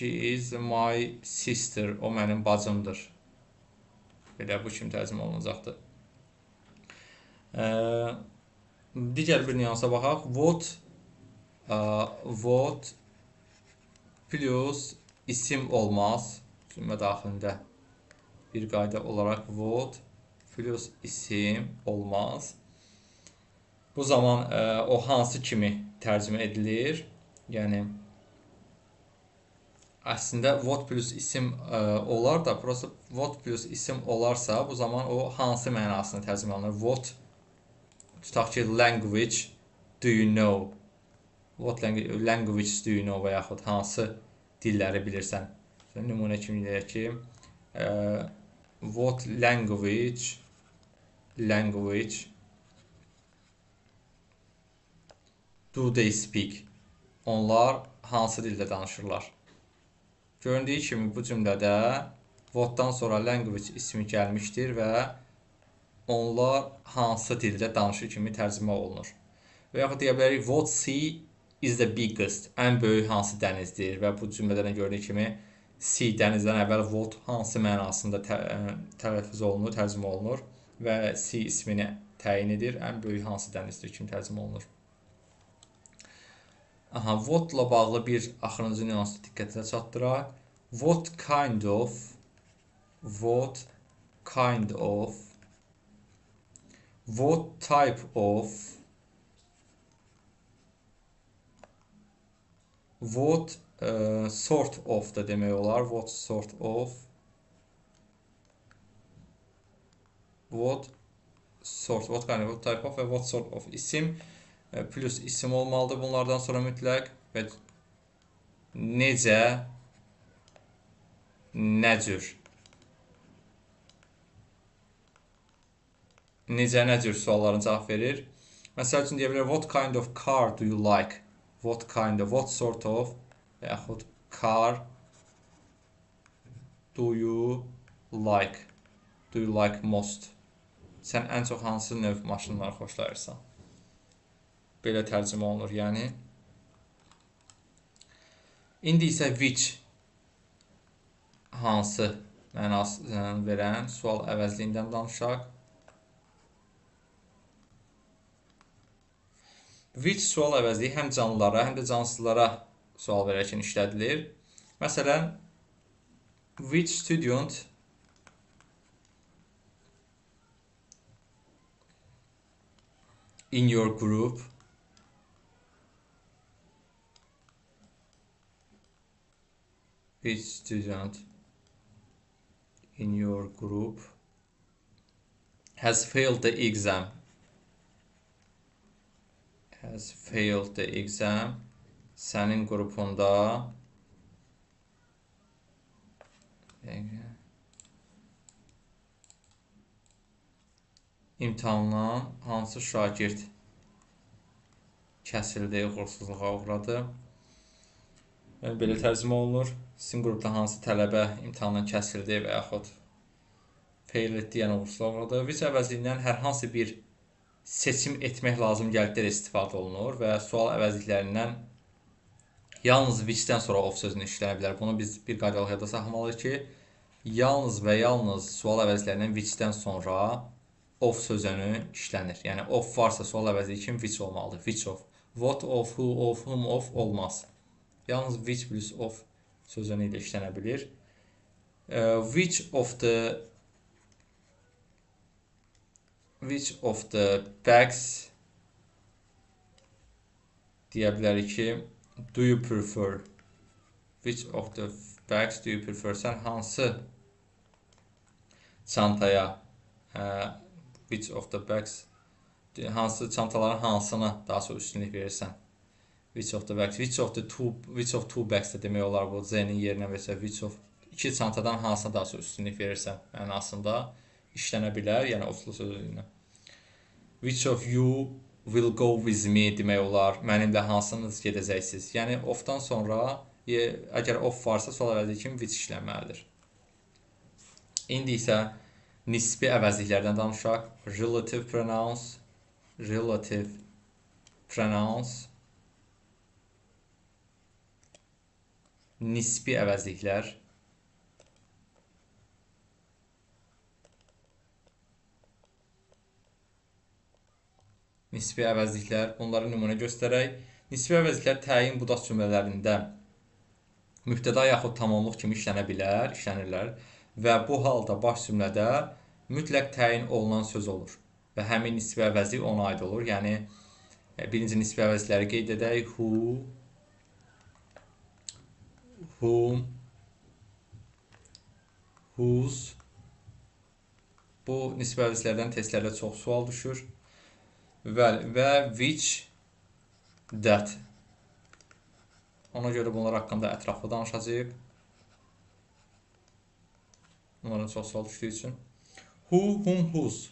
is my sister. O mənim bacımdır. Belə bu kimi tərcümə olunacaqdır. Digər bir nüansa baxaq. What plus isim olmaz. Cümlə daxilində bir qayda olaraq what plus isim olmaz. Bu zaman o hansı kimi tərcümə edilir? Yəni əslində what plus isim olar da, prosta what plus isim olarsa, bu zaman o hansı mənasını tərcümə olunur? What tutaq ki, language do you know? What language do you know və yaxud hansı dilləri bilirsən? Nümunə kimi deyək ki, what language do they speak? Onlar hansı dildə danışırlar? Göründüyü kimi bu cümlədə what'dan sonra language ismi gəlmişdir və onlar hansı dildə danışır kimi tərcümə olunur. Və yaxud deyə bilərik what sea is the biggest? Ən böyük hansı dənizdir? Və bu cümlədən gördüyü kimi sea dənizdən əvvəl what hansı mənasında tələffüz olunur, tərcümə olunur və sea ismini təyin edir. Ən böyük hansı dənizdir kimi tərcümə olunur. What-la bağlı bir axırıncı nüansı diqqətinizə çatdıraq. What type of what sort of da demək olar. What sort of what kind of type of və what sort of isim plus isim olmalıdır bunlardan sonra mütləq və necə, nə cür. Necə cür suallarına cavab verir. Məsəl üçün deyə bilər what kind of car do you like? What sort of və yaxud car do you like? Do you like most? Sən ən çox hansı növ maşınları xoşlayırsan? Belə tərcümə olunur, yəni. İndi isə which hansı mənasını verən sual əvəzliyindən danışaq. Which sual əvəzliyi həm canlılara, həm də cansızlara sual verərkən işlədilir. Məsələn, which student in your group has failed the exam? Sənin qrupunda imtahandan hansı şagird kəsildi, uğursuzluğa uğradı? Belə tərcümə olunur. Sizin qrupda hansı tələbə imtahandan kəsildi və yaxud fail etdi, yəni uğursuzluğa uğradı. Which əvəzliyindən hər hansı bir seçim etmək lazım gəldikdə istifadə olunur və sual əvəzliklərindən yalnız which-dən sonra of sözünü işlənə bilər. Bunu biz bir qaydalıq yadda saxlamalıyıq ki, yalnız və yalnız sual əvəzliklərindən which-dən sonra of sözünü işlənir. Yəni of varsa sual əvəzliyi kimi which olmalıdır. Which of, what of, who of, whom of olmaz. Yalnız which plus of sözünü ilə işlənə bilir. Which of the bags deyə bilərik ki, do you prefer? Which of the bags do you prefer? Sən hansı çantaya which of the bags hansı çantaların hansına daha sonra üstünlük verirsən. Which of the bags, which of two bags də demək olar bu Z-nin yerinə versə which of iki çantadan hansına daha sonra üstünlük verirsən mənasında işlənə bilər, yəni oflu sözü ilə. Which of you will go with me demək olar. Mənimlə hansınız gedəcəksiniz? Yəni ofdan sonra əgər of varsa sual əvəzi kimi which işlənməlidir. İndi isə nisbi əvəzliklərdən danışaq. Relative pronouns, nisbi əvəzliklər, bunları nümunə göstərək. Nisbi əvəzliklər təyin budaq cümlələrində mübtəda yaxud tamamlıq kimi işlənirlər və bu halda baş cümlədə mütləq təyin olunan söz olur və həmin nisbi əvəzlik ona aid olur. Yəni birinci nisbi əvəzlikləri qeyd edək. Who, whom, whose. Bu nisbi əvəzliklərdən testlərdə çox sual düşür. Və which, that. Ona görə bunlar haqqında ətraflı danışacağıq. Bunların çox sual düşdüyü üçün. Who, whom, whose.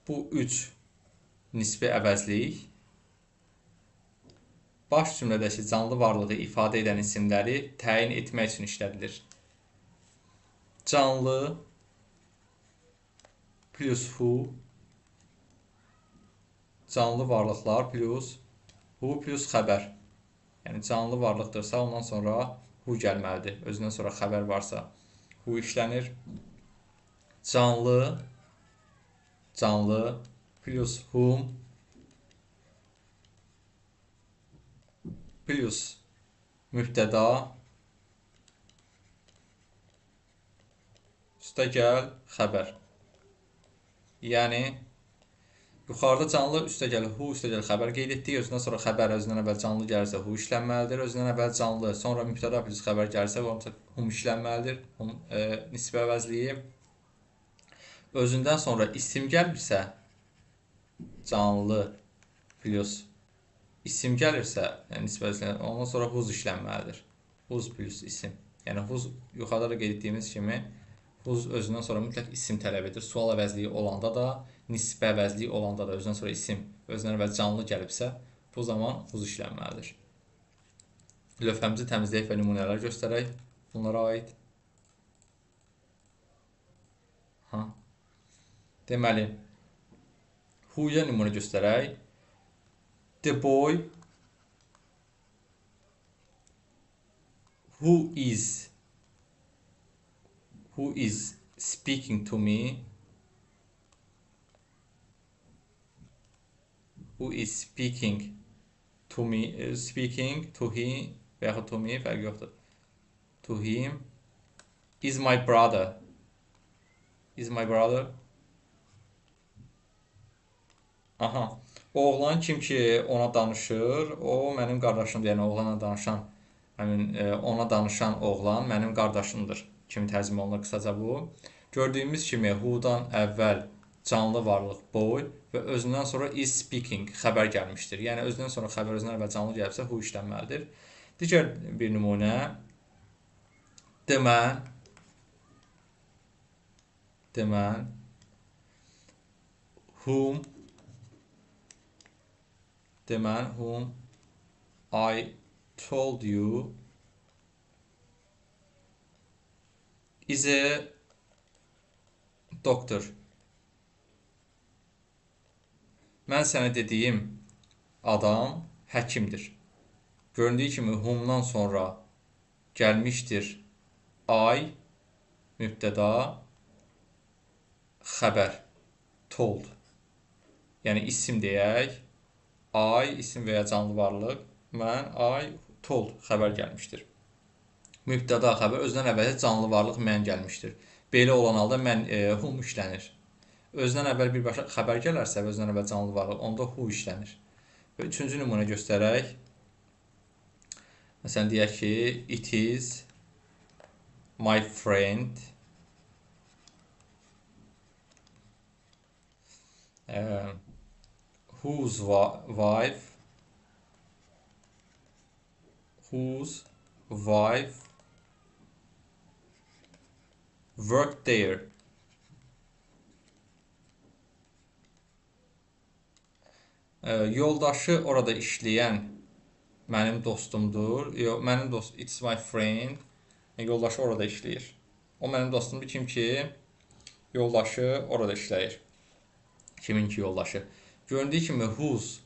Bu üç nisbi əvəzlik baş cümlədəki canlı varlığı ifadə edən isimləri təyin etmək üçün işlədilir. Canlı plus who, canlı varlıqlar plus who plus xəbər. Yəni canlı varlıqdırsa ondan sonra who gəlməlidir. Özündən sonra xəbər varsa who işlənir. Canlı plus whom plus mübtəda üstəgəl xəbər. Yəni yuxarıda canlı üstəgəl who üstəgəl xəbər qeyd etdik. Özündən sonra xəbər özündən əvvəl canlı gəlirsə who işlənməlidir. Özündən əvvəl canlı, sonra mübtəda plus xəbər gəlirsə whom işlənməlidir. Nisbi əvəzliyi. Özündən sonra isim gəlirsə canlı plus isim gəlirsə, yəni nisbi əvəzliyi, ondan sonra whose işlənməlidir. Whose plus isim. Yəni whose yuxarıda da qeyd etdiyimiz kimi whose özündən sonra mütləq isim tələb edir. Sual əvəzliyi olanda da, nisbi əvəzliyi olanda da özündən sonra isim, özündən əvvəl canlı gəlibsə, bu zaman whose işlənməlidir. Lövhəmizi təmizləyək və nümunələr göstərək bunlara aid. Deməli, who-ya nümunə göstərək. The boy who is speaking to me, speaking to him və yaxud to me fərqi yoxdur. To him is my brother. Aha. Oğlan kim ki ona danışır, o mənim qardaşımdır. Yəni oğlanla danışan, ona danışan oğlan mənim qardaşımdır kimi tərcümə olunur qısaca bu. Gördüyümüz kimi who-dan əvvəl canlı varlıq boy və özündən sonra is speaking xəbər gəlmişdir. Yəni özündən sonra xəbər özündən əvvəl canlı gəlibsə who işlənməlidir. Digər bir nümunə. The man whom I told you is a doctor. Mən sənə dediyim adam həkimdir. Göründüyü kimi whomdan sonra gəlmişdir I, mübtəda, xəbər, told. Yəni isim deyək. I, isim və ya canlı varlıq. Mən, I, told, xəbər gəlmişdir. Mübtəda, xəbər, özündən əvvəl canlı varlıq mən gəlmişdir. Belə olan halda mən whom işlənir. Özündən əvvəl birbaşa xəbər gələrsə və özündən əvvəl canlı varlıq, onda who işlənir. Və üçüncü nümunə göstərək. Məsələn, deyək ki, it is my friend Whose wife worked there. Yoldaşı orada işləyən mənim dostumdur. Mənim dost, it's my friend. Yoldaşı orada işləyir. O mənim dostumdur. Kim ki, yoldaşı orada işləyir. Kimin ki yoldaşı. Göründüyü kimi whose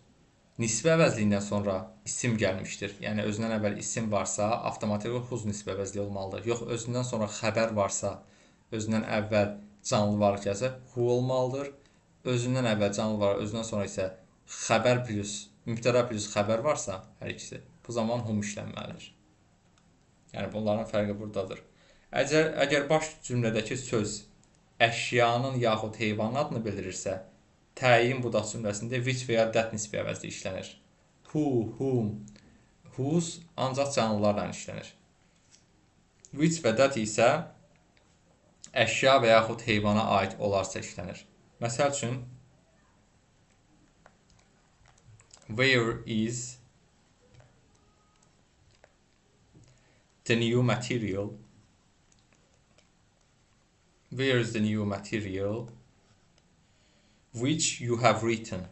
nisbə əvəzliyindən sonra isim gəlmişdir. Yəni özündən əvvəl isim varsa, avtomatik whose nisbə əvəzliyi olmalıdır. Yox, özündən sonra xəbər varsa, özündən əvvəl canlı varlıq gəlsə who olmalıdır. Özündən əvvəl canlı varlıq, özündən sonra isə xəbər plus, mübtəda plus xəbər varsa, hər ikisi, bu zaman whom işlənməlidir. Yəni bunların fərqi buradadır. Əgər baş cümlədəki söz əşyanın yaxud heyvanın adını bildirirsə, təyin budaq cümləsində which və ya that nisbi əvəzli işlənir. Who, whom, whose ancaq canlılarla işlənir. Which və that isə əşya və yaxud heyvana aid olarsa işlənir. Məsəl üçün, where is the new material? Where is the new material which you have written?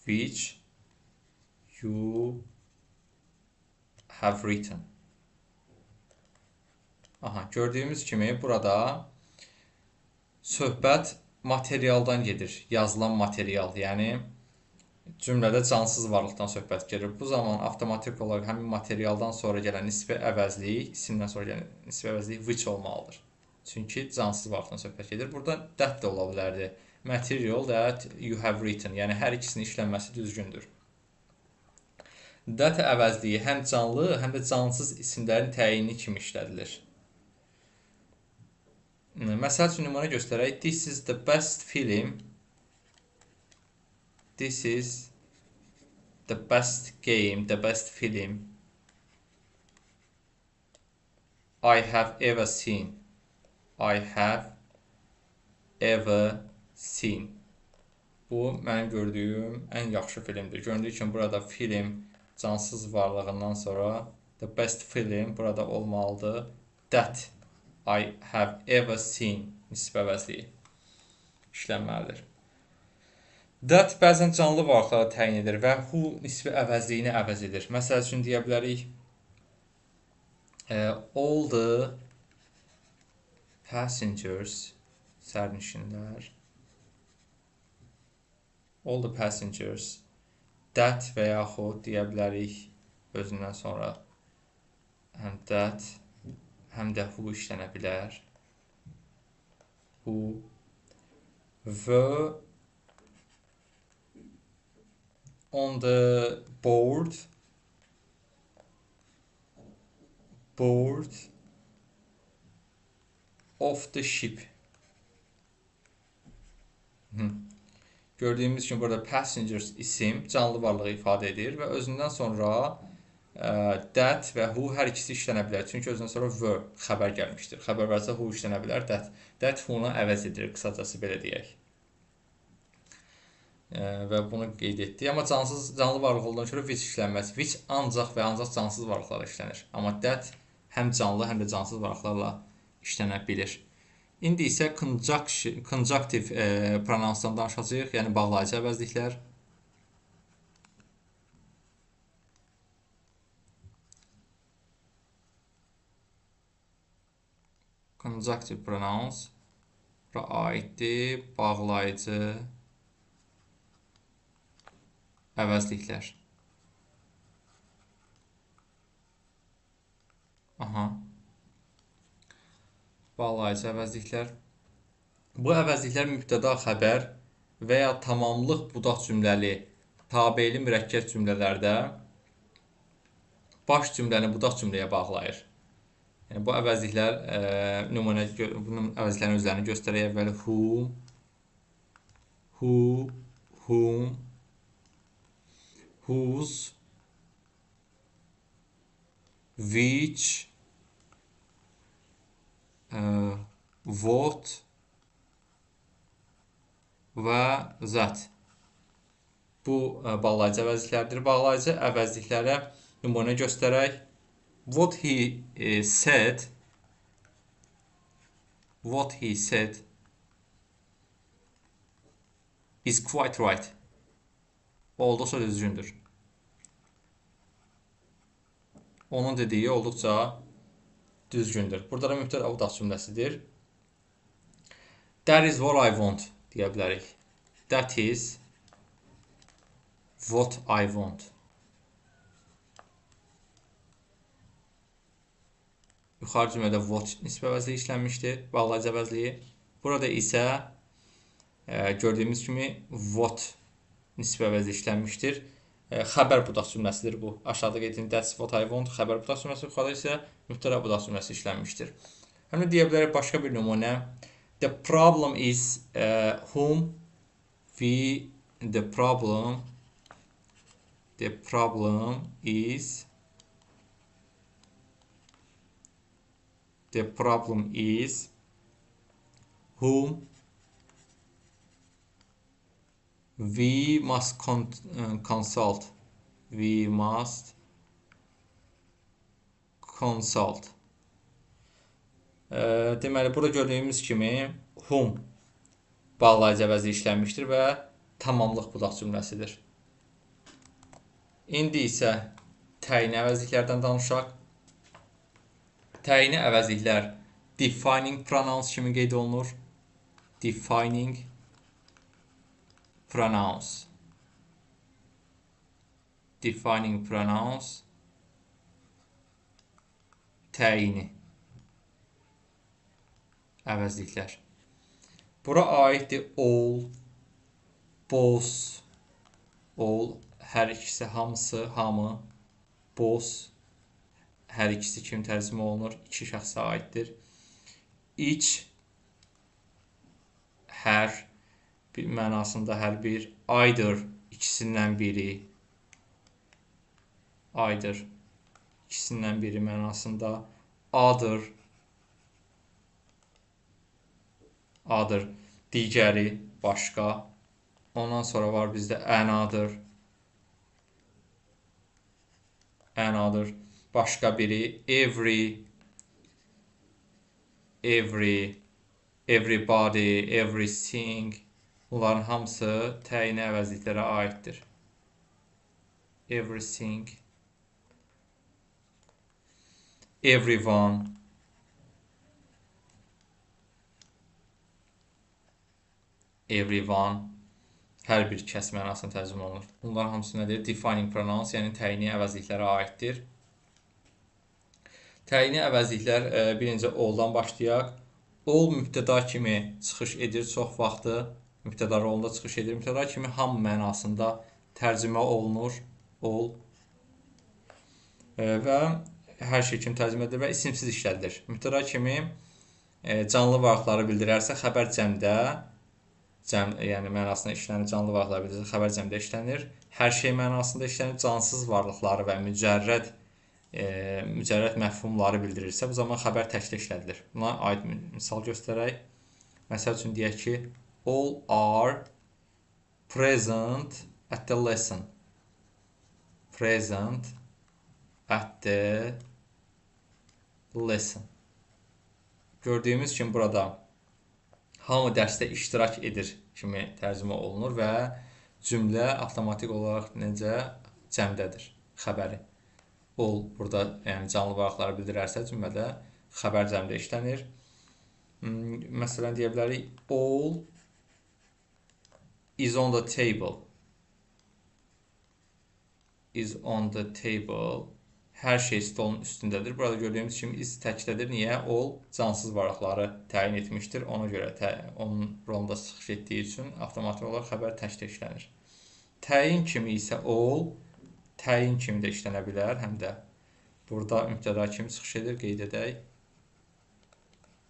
Which you have written. Aha, gördüyümüz kimi burada söhbət materialdan gedir. Yazılan material, yəni cümlədə cansız varlıqdan söhbət gedir. Bu zaman avtomatik olaraq həmin materialdan sonra gələn nisbi əvəzlik, isimdən sonra gələn nisbi əvəzlik which olmalıdır. Çünki cansız varlıqdan söhbət gedir. Burada that da ola bilərdi. Material that you have written. Yəni hər ikisinin işlənməsi düzgündür. That əvəzliyi həm canlı, həm də cansız isimlərin təyini kimi işlədilir. Məsəl üçün nümunə göstərək. This is the best film. This is the best game, the best film I have ever seen. I have ever seen. Bu mənim gördüyüm ən yaxşı filmdir. Göründüyü kimi burada film cansız varlığından sonra the best film burada olmalıdır. That I have ever seen nisbə əvəzliyi işlənməlidir. That bəzən canlı varlıqlara təyin edir və who nisbi əvəzliyini əvəz edir. Məsəl üçün deyə bilərik all the passengers, sərnişinlər, all the passengers that və yaxud deyə bilərik özündən sonra həm that həm də who işlənə bilər. Who were on the board of the ship. Gördüyümüz kimi burada passengers isim canlı varlığı ifadə edir və özündən sonra that və who hər ikisi işlənə bilər. Çünki özündən sonra were xəbər gəlmişdir. Xəbər varsa who işlənə bilər. That who-nu əvəz edir, qısacası belə deyək. Və bunu qeyd etdik. Amma canlı varlıq olduğuna görə which işlənməz. Which ancaq və ancaq cansız varlıqlarla işlənir. Amma that həm canlı, həm də cansız varlıqlarla işlənə bilir. İndi isə conjunctive pronansdan danışacağıq, yəni bağlayıcı əvəzliklər. Conjunctive pronouns aiddir, bağlayıcı əvəzliklər. Bağlayıcı əvəzliklər. Bu əvəzliklər mübtəda xəbər və ya tamamlıq budaq cümləli, tabeli mürəkkəb cümlələrdə baş cümləni budaq cümləyə bağlayır. Yəni, bu əvəzliklər, bunun əvəzliklərin özlərini göstərək. Əvvəli who, whom, whose, which, what, və that. Bu bağlayıcı əvəzliklərdir. Bağlayıcı əvəzliklərə nümunə göstərək. What he said is quite right. Olduqca düzgündür. Onun dediyi olduqca düzgündür. Burada da mübtəda avdat cümləsidir. That is what I want deyə bilərik. That is what I want. Yuxarı cümlədə what nisbə əvəzliyi işlənmişdir, bağlayıcı əvəzliyi. Burada isə gördüyümüz kimi what nisbə əvəzliyi işlənmişdir. Xəbər budaq cümləsidir bu. Aşağıda qeydin that's what I want. Xəbər budaq cümləsi, yuxarıda isə mübtəda budaq cümləsi işlənmişdir. Həmin deyə bilərik başqa bir nümunə. The problem is whom we the problem is whom we must consult. We must consult. Deməli, burada gördüyümüz kimi whom bağlayıcı əvəzi işlənmişdir və tamamlıq budaq cümləsidir. İndi isə təyini əvəzliklərdən danışaq. Təyini əvəzliklər defining pronouns kimi qeyd olunur. Defining pronouns. Defining pronouns təyini əvəzliklər. Bura aiddir all, both, all, hər ikisi, hamısı, hamı, both, hər ikisi kimi tərcümə olunur, iki şəxsə aiddir. Each, hər, bir mənasında hər bir, either, ikisindən biri, either, ikisindən biri mənasında, other, digəri, başqa. Ondan sonra var bizdə another, başqa biri, everybody, everything. Bunların hamısı təyini əvəzliklərə aiddir. Everything, everyone, hər bir kəs mənasında tərcümə olunur. Bunların hamısı nədir? Defining pronouns, yəni təyini əvəzliklərə aiddir. Təyini əvəzliklər birinci all-dan başlayaq. All mübtəda kimi çıxış edir çox vaxtı. Mübtəda rolunda çıxış edir. Mübtəda kimi hamı mənasında tərcümə olunur. All. Və hər şey kimi tərcümə edilir və isimsiz işlədilir. Mübtəda kimi canlı varlıqları bildirərsə, xəbər cəmdə, yəni mənasında işlənir, canlı varlıqlar bildirirsə, xəbər cəmdə işlənir. Hər şey mənasında işlənir, cansız varlıqları və mücərrəd məfhumları bildirirsə, bu zaman xəbər təkdə işlədilir. Buna aid misal göstərək. Məsəl üçün deyək ki, all are present at the lesson. Present at the lesson. Gördüyümüz kimi burada hamı dərsdə iştirak edir kimi tərcümə olunur və cümlə avtomatik olaraq necə cəmdədir xəbəri. All burada yəni canlı varlıqları bildirərsə cümlədə xəbər cəmdə işlənir. Məsələn deyə bilərik all is on the table. Is on the table. Hər şey stolun üstündədir. Burada gördüyümüz kimi is təkdədir. Niyə? All cansız varlıqları təyin etmişdir. Ona görə onun rolunda çıxış etdiyi üçün avtomatik olaraq xəbər təkdə işlənir. Təyin kimi isə all təyin kimi də işlənə bilər. Həm də burada mübtəda kimi çıxış edir. Qeyd edək.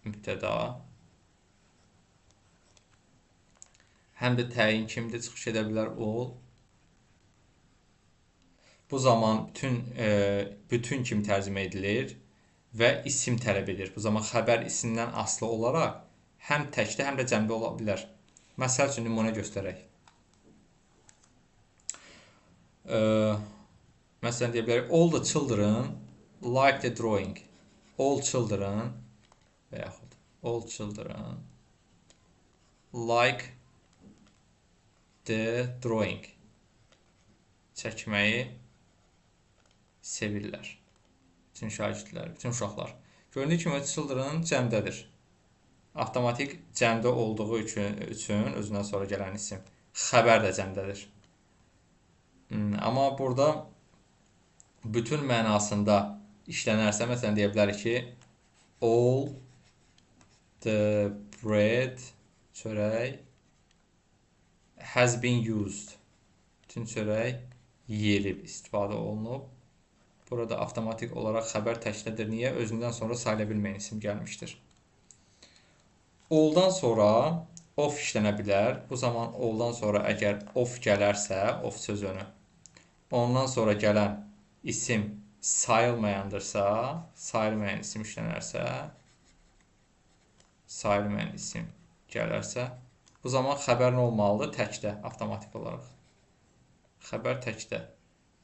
Mübtəda. Həm də təyin kimi də çıxış edə bilər all. Bu zaman bütün kimi tərcümə edilir və isim tələb edir. Bu zaman xəbər isimdən asılı olaraq həm təkdə, həm də cəmdə ola bilər. Məsəl üçün nümunə göstərək. Məsələn deyə bilərik, all the children like the drawing. All children və yaxud all children like the drawing. Çəkməyi sevirlər. Bütün şagirdlər, bütün uşaqlar. Göründüyü kimi children cəmdədir. Avtomatik cəmdə olduğu üçün özündən sonra gələn isim. Xəbər də cəmdədir. Amma burada bütün mənasında işlənərsə, məsələn deyə bilərik ki, all the bread, çörək, has been used. Bütün çörək yeyilib, istifadə olunub. Burada avtomatik olaraq xəbər təklidir. Niyə? Özündən sonra sayıla bilməyən isim gəlmişdir. All-dan sonra of işlənə bilər. Bu zaman all-dan sonra əgər of gələrsə, of sözünü, ondan sonra gələn isim sayılmayandırsa, sayılmayan isim işlənərsə, sayılmayan isim gələrsə, bu zaman xəbər nə olmalıdır? Təkdə, avtomatik olaraq. Xəbər təkdə.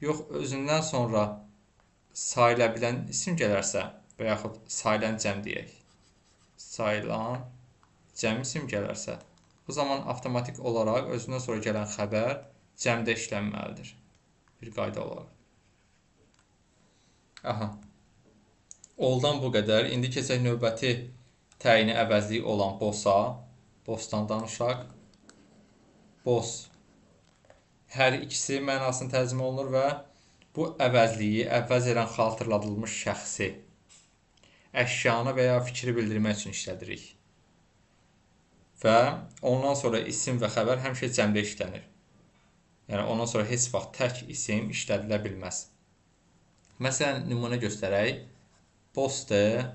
Yox, özündən sonra sayıla bilən isim gələrsə və yaxud sayılan cəm deyək. Sayılan cəm isim gələrsə, bu zaman avtomatik olaraq özündən sonra gələn xəbər cəmdə işlənməlidir. Bir qayda olaraq. Aha. Oldan bu qədər. İndi keçək növbəti təyini əvəzliyi olan bossa. Bossdan danışaq. Boss. Hər ikisi mənasını tərcümə olunur və bu əvəzliyi əvəz edən xatırladılmış şəxsi, əşyanı və ya fikri bildirmək üçün işlədirik. Və ondan sonra isim və xəbər həmişə cəmdə işlənir. Yəni, ondan sonra heç vaxt tək isim işlədilə bilməz. Məsələn, nümunə göstərək. Bossdır.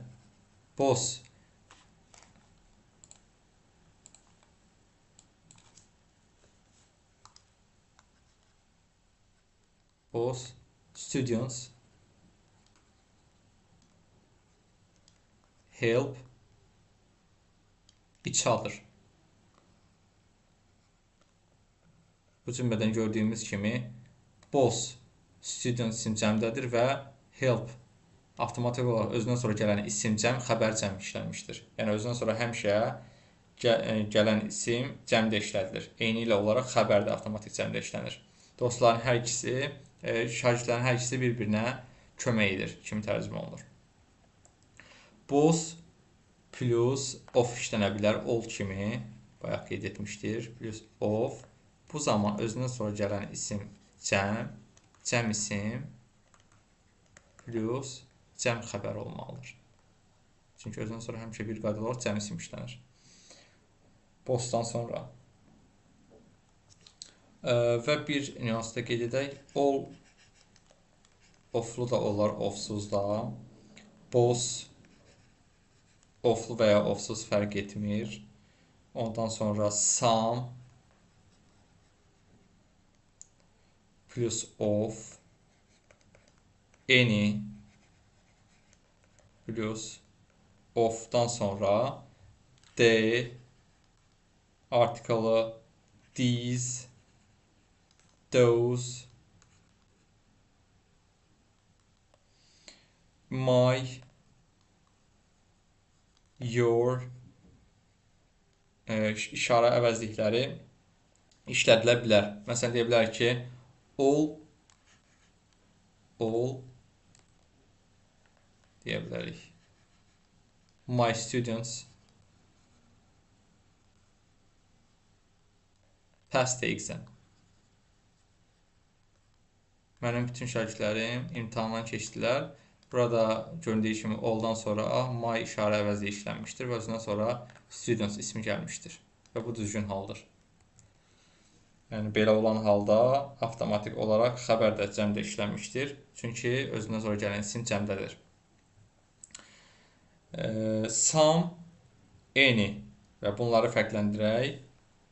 Boss. Boss. Students. Help. Each other. Bu cümlədən gördüyümüz kimi boss, students isim cəmdədir və help avtomatik olaraq özündən sonra gələn isim cəm, xəbər cəm işlənmişdir. Yəni özündən sonra həmişə gələn isim cəmdə işlədilir. Eyni ilə olaraq xəbər də avtomatik cəmdə işlənir. Dostların hər ikisi, şagirdlərin hər ikisi bir-birinə kömək edir kimi tərcümə olunur. Boss plus of işlənə bilər, all kimi bayaq qeyd etmişdir, plus of. Bu zaman özündən sonra gələn isim cəm, cəm isim plus cəm xəbər olmalıdır. Çünki özündən sonra həmişə bir qayda olaraq cəm isim işlənir. Bossdan sonra. Və bir nüans da qeyd edək. All oflu da olar, ofsuz da. Boss oflu və ya ofsuz fərq etmir. Ondan sonra some plus of, any plus of'dan sonra they, artikalı, these, those, my, your işarə əvəzlikləri işlədilə bilər. Məsələn, deyə bilər ki, all deyə bilərik. My students passed the exam. Mənim bütün şagirdlərim imtahandan keçdilər. Burada göründüyü kimi all'dan sonra my işarə əvəzliyi işlənmişdir və özündən sonra students ismi gəlmişdir. Və bu düzgün haldır. Yəni, belə olan halda avtomatik olaraq xəbər də cəmdə işlənmişdir. Çünki özündən sonra gələn isim cəmdədir. Some, any və bunları fərqləndirək.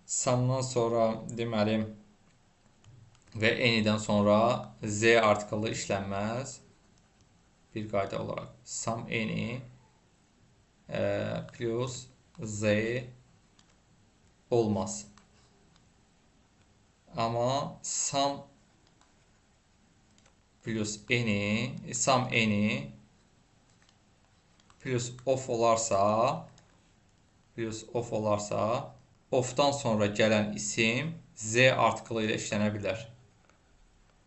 Some'dan sonra deməli və any'dən sonra z artikalı işlənməz. Bir qayda olaraq. Some, any plus z olmaz. Amma some plus any, some any plus of olarsa, ofdan sonra gələn isim z artiklı ilə işlənə bilər.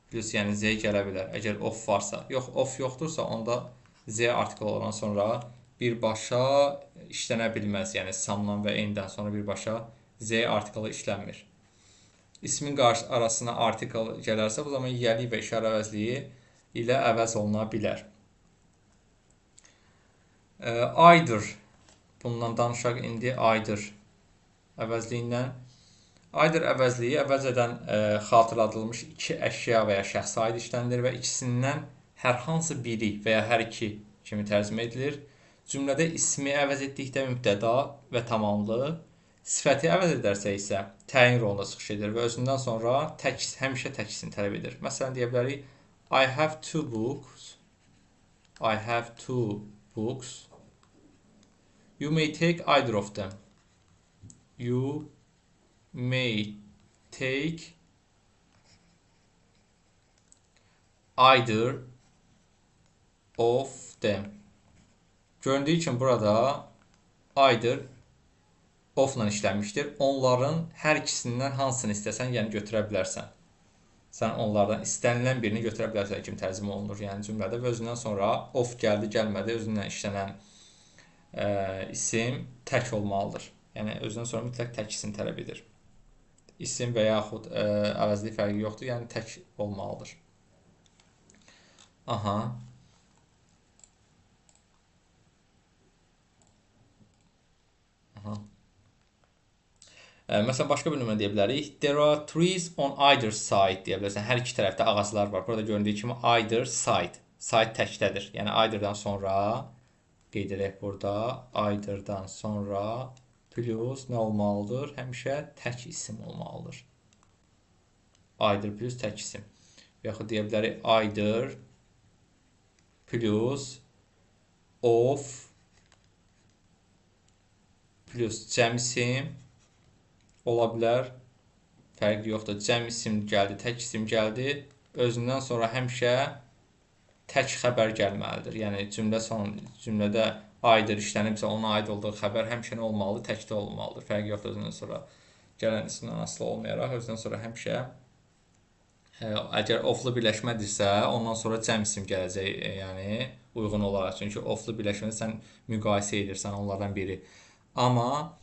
Plus yəni z gələ bilər, əgər of varsa. Yox, of yoxdursa, onda z artiklı olan sonra birbaşa işlənə bilməz. Yəni samdan və enidən sonra birbaşa z artiklı işlənmir. İsmin arasına artikl gələrsə, bu zaman yiyəlik və işarə əvəzliyi ilə əvəz oluna bilər. Either, bundan danışaq indi either əvəzliyindən. Either əvəzliyi əvəz edən xatırladılmış iki əşya və ya şəxsə aid işlənilir və ikisindən hər hansı biri və ya hər iki kimi tərcümə edilir. Cümlədə ismi əvəz etdikdə mübtəda və tamamlı, sifəti əvəz edərsə isə təyin rolunda çıxış edir və özündən sonra həmişə tək isim tələb edir. Məsələn, deyə bilərik, I have two books. I have two books. You may take either of them. You may take either of them. Göründüyü kimi burada either of-la işlənmişdir. Onların hər ikisindən hansını istəsən, yəni götürə bilərsən. Sən onlardan istənilən birini götürə bilərsən kimi tərcümə olunur. Yəni cümlədə və özündən sonra of gəldi, gəlmədi, özündən işlənən isim tək olmalıdır. Yəni özündən sonra mütləq tək isim tələb edir. İsim və yaxud əvəzlik fərqi yoxdur, yəni tək olmalıdır. Aha. Məsələn, başqa bir nümunə deyə bilərik. There are trees on either side deyə bilərsən. Hər iki tərəfdə ağaclar var. Burada göründüyü kimi either side. Side təkdədir. Yəni either'dan sonra qeyd edək burada. Either'dan sonra plus nə olmalıdır? Həmişə tək isim olmalıdır. Either plus tək isim. Yaxud deyə bilərik either plus of plus cəm isim ola bilər. Fərqi yoxdur. Cəm isim gəldi, tək isim gəldi. Özündən sonra həmişə tək xəbər gəlməlidir. Yəni cümlədə either işlənibsə, ona aid olduğu xəbər həmişə nə olmalıdır? Təkdə olmalıdır. Fərqi yoxdur özündən sonra gələn isimdən asılı olmayaraq, özündən sonra həmişə əgər oflu birləşmədirsə, ondan sonra cəm isim gələcək, yəni uyğun olaraq. Çünki oflu birləşmədə sən müqayisə edirsən onlardan biri. Amma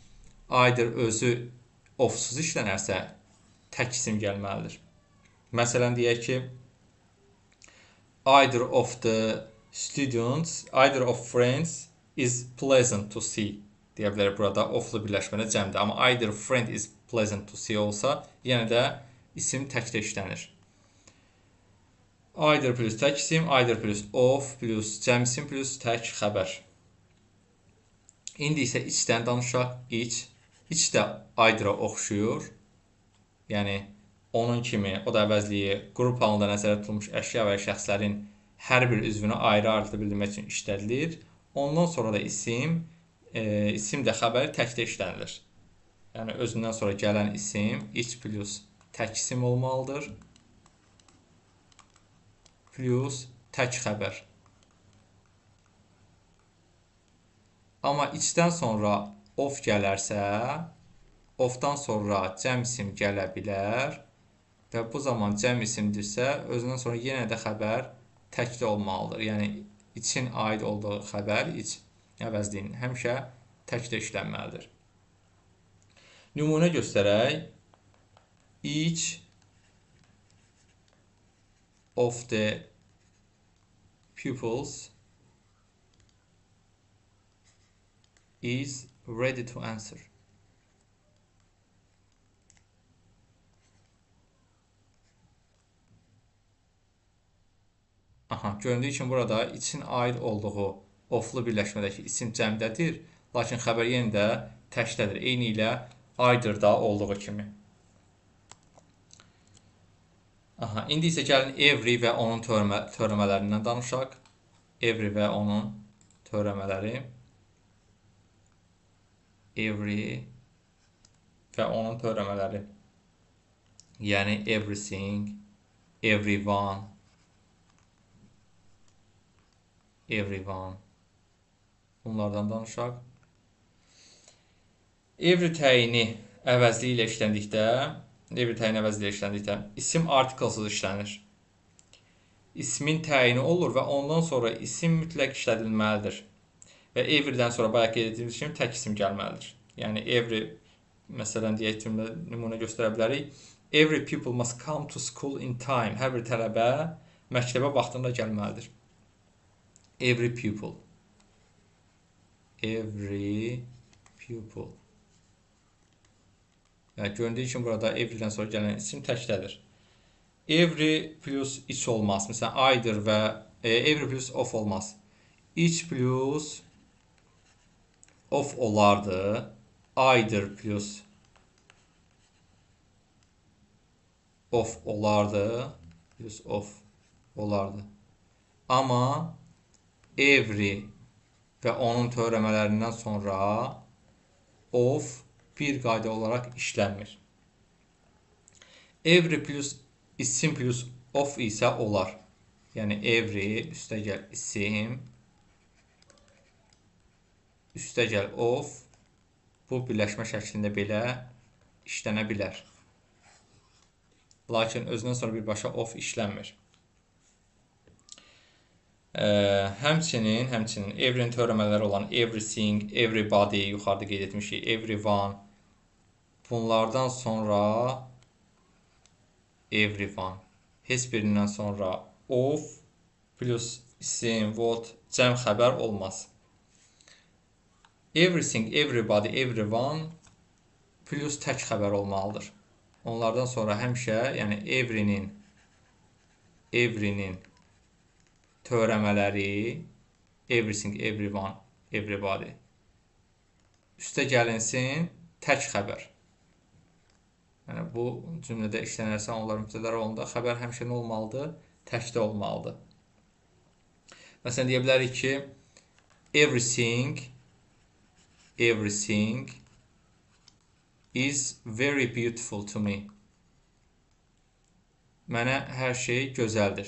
either özü ofsuz işlənərsə, tək isim gəlməlidir. Məsələn, deyək ki, either of the students, either of friends is pleasant to see deyə bilərik burada. Oflu birləşmədə cəmdir. Amma either friend is pleasant to see olsa, yenə də isim təkdə işlənir. Either plus tək isim, either plus of plus cəm isim plus tək xəbər. İndi isə içdən danışaq. İç də either-a oxşuyur. Yəni, onun kimi, o da əvəzliyi qrup halında nəzərdə tutulmuş əşya və şəxslərin hər bir üzvünü ayrı-ayrı bildirmək üçün işlədilir. Ondan sonra da isim də xəbəri təkdə işlənilir. Yəni, özündən sonra gələn isim iç plus tək isim olmalıdır. Plus tək xəbər. Amma içdən sonra of gələrsə, ofdan sonra cəm isim gələ bilər və bu zaman cəm isimdirsə, özündən sonra yenə də xəbər təkdə olmalıdır. Yəni, için aid olduğu xəbər, iç əvəzliyinin həmişə təkdə işlənməlidir. Nümunə göstərək. Each of the pupils is ready to answer. Aha, göründüyü kimi burada için aid olduğu oflu birləşmədəki isim cəmdədir, lakin xəbər yenə də təkdədir. Eyni ilə either-da olduğu kimi. Aha, indi isə gəlin every və onun törəmələrindən danışaq. Every və onun törəmələri. Every və onun törəmələri. Yəni everything, everyone, everyone. Bunlardan danışaq. Every təyini əvəzli ilə işləndikdə, isim artiklesız işlənir. İsmin təyini olur və ondan sonra isim mütləq işlədilməlidir. Və everydən sonra bayaq qeyd etdiyimiz kimi tək isim gəlməlidir. Yəni every, məsələn deyək nümunə göstərə bilərik. Every people must come to school in time. Hər bir tələbə məktəbə vaxtında gəlməlidir. Every pupil. Every pupil. Yəni, göründüyü kimi burada everydən sonra gələn isim təkdədir. Every plus each olmaz. Məsələn, either və every plus of olmaz. Each plus of olardı. Either plus of olardı. Plus of olardı. Amma every və onun törəmələrindən sonra of bir qayda olaraq işlənmir. Every plus isim plus of isə olar. Yəni every üstəgəl isim üstəgəl of bu birləşmə şəklində belə işlənə bilər. Lakin özündən sonra birbaşa of işlənmir. Həmçinin every-nin törəmələri olan everything, everybody, yuxarıda qeyd etmişik, everyone. Bunlardan sonra everyone. Heç birindən sonra of plus isim, what, cəm xəbər olmaz. Everything, everybody, everyone plus tək xəbər olmalıdır. Onlardan sonra həmişə, yəni every'nin törəmələri everything, everyone, everybody üstə gəlinsin tək xəbər. Yəni bu cümlədə işlənərsə onlar mübtədalar olanda xəbər həmişə nə olmalıdır? Təkdə olmalıdır. Məsələn deyə bilərik ki everything is very beautiful to me. Mənə hər şey gözəldir.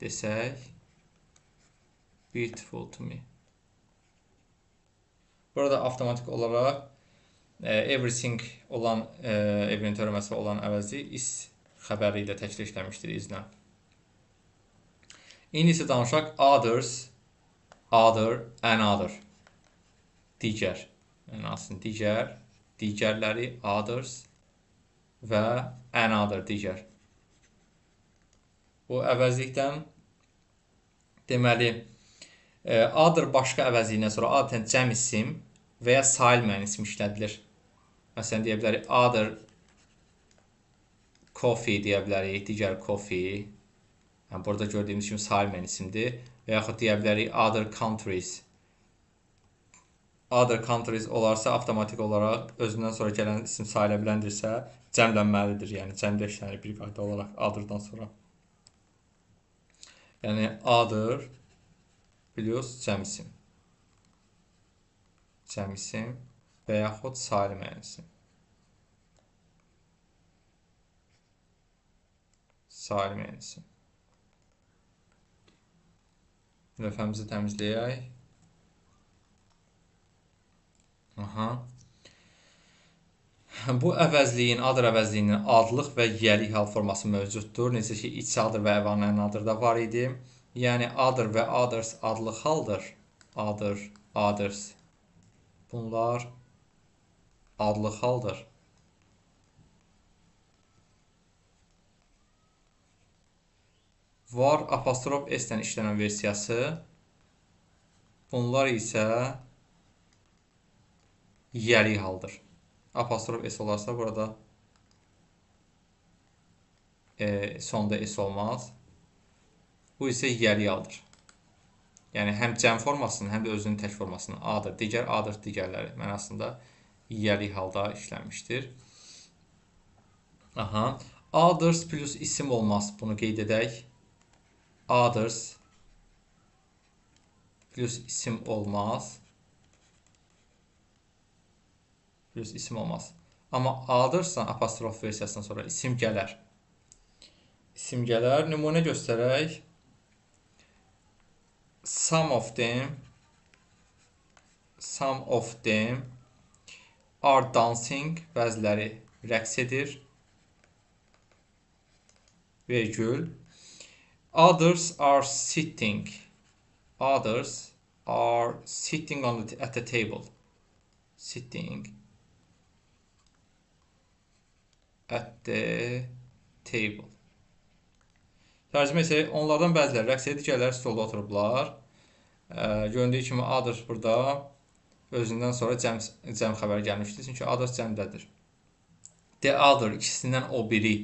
Desək, beautiful to me. Burada avtomatik olaraq everything olan, every'nin törəməsi olan əvəzi is xəbəri ilə təkrar işləmişdir izlə. İndi isə danışaq others, other, another. Digər. Yəni aslında digər, digərləri, others və another, digər. Bu əvəzlikdən deməli, other başqa əvəzliyindən sonra adətən cəm isim və ya sayılmayan isim işlədilir. Məsələn, deyə bilərik, other coffee deyə bilərik, digər coffee. Yəni, burada gördüyümüz kimi sayılmayan isimdir. Və yaxud deyə bilərik, other countries. Other countries olarsa, avtomatik olaraq özündən sonra gələn isim sayıla biləndirsə, cəmlənməlidir. Yəni, cəmdə işlənir bir qayda olaraq other'dan sonra. Yəni, other plus cəm isim. Cəm isim və yaxud sayılmayan isim. Sayılmayan isim. Lövhəmizi təmizləyək. Bu əvəzliyin, other əvəzliyinin adlıq və yiyəlik hal forması mövcuddur. Necə ki, each other və another da var idi. Yəni, other və others adlıq haldır. Other, others. Bunlar adlıq haldır. Var apostrof s-lə işlənən versiyası. Bunlar isə yiyəlik haldır. Apostrof s olarsa burada sonda s olmaz. Bu isə yiyəlik haldır. Yəni həm cəm formasının, həm də özünün tək formasının A-dır. Digər A-dır digərləri mənasında yiyəlik halda işlənmişdir. Others plus isim olmaz. Bunu qeyd edək. Others plus isim olmaz. Plus isim olmaz. Amma othersan apostrof versiyasından sonra isim gələr. İsim gələr. Nümunə göstərək. Some of them are dancing. Bəziləri rəqs edir. Virgül. Others are sitting. Others are sitting at the table. Sitting at the table. Tərcümə isə onlardan bəziləri rəqs edir, digərləri stolda oturublar. Göründüyü kimi others burada özündən sonra cəm xəbəri gəlmişdir. Çünki others cəmdədir. The other ikisindən o biri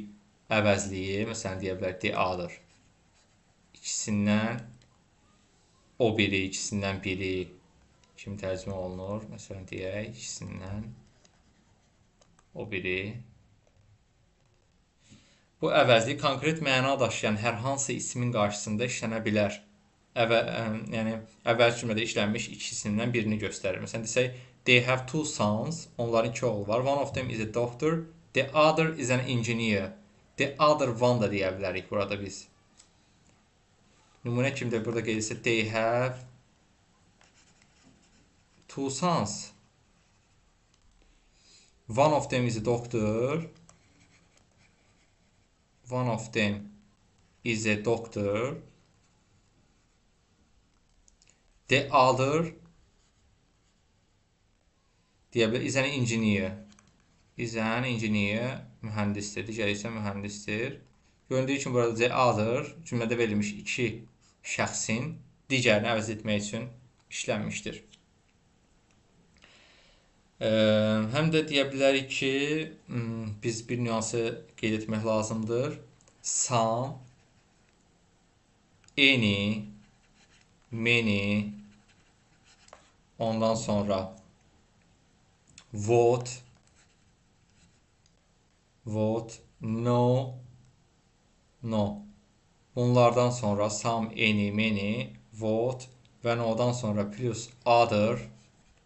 əvəzliyi. Məsələn, deyə bilər the other. İkisindən o biri, ikisindən biri kimi tərcümə olunur. Məsələn, deyək, ikisindən o biri. Bu əvəzlik konkret məna daşıyan hər hansı ismin qarşısında işlənə bilər. Yəni, əvvəl cümlədə işlənmiş ikisindən birini göstərir. Məsələn, desək, they have two sons. Onların iki oğlu var. One of them is a doctor. The other is an engineer. The other one da deyə bilərik burada biz. Nümunə kimi də burada qeyd etsə, they have two sons. One of them is a doctor. One of them is a doctor. The other is an engineer. Is an engineer. Mühəndisdir. Digəri isə mühəndisdir. Göründüyü kimi burada the other cümlədə verilmiş iki şəxsin digərini əvəz etmək üçün işlənmişdir. Həm də deyə bilərik ki, biz bir nüansı qeyd etmək lazımdır. Some, any, many, ondan sonra vote, no. Bunlardan sonra some, any, many, vote və no'dan sonra plus other,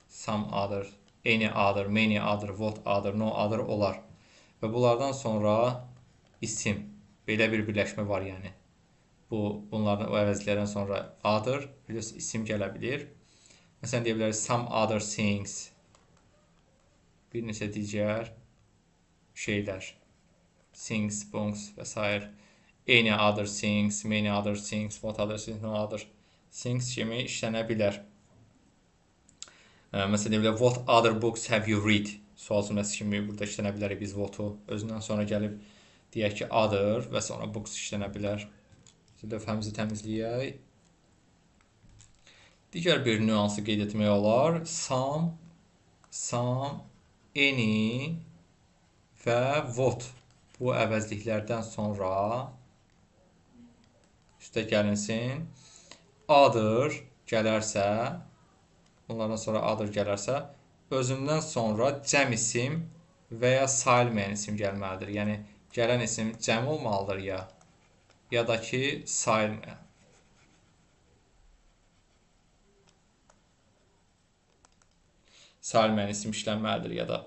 some other, any other, many other, vote other, no other olar. Və bunlardan sonra isim. Belə bir birləşmə var yəni. Bunlardan o əvəzlərdən sonra other plus isim gələ bilir. Məsələn, deyə bilərik some other things. Bir neçə digər şeylər. Things, bungs və s. Any other things, many other things, what other things, no other things kimi işlənə bilər. Məsələn, deyə bilərik, what other books have you read? Sual cümləsi kimi burada işlənə bilərik biz what-u. Özündən sonra gəlib deyək ki, other və sonra books işlənə bilər. Lövhəmizi təmizləyək. Digər bir nüansı qeyd etmək olar. Some, any və vote. Bu əvəzliklərdən sonra üstə gəlinsin. Other gələrsə, bunlardan sonra other gələrsə, özündən sonra cəm isim və ya sayılmayan isim gəlməlidir. Yəni, gələn isim cəm olmalıdır ya da ki, sayılmayan. Sayılmayan isim işlənməlidir ya da.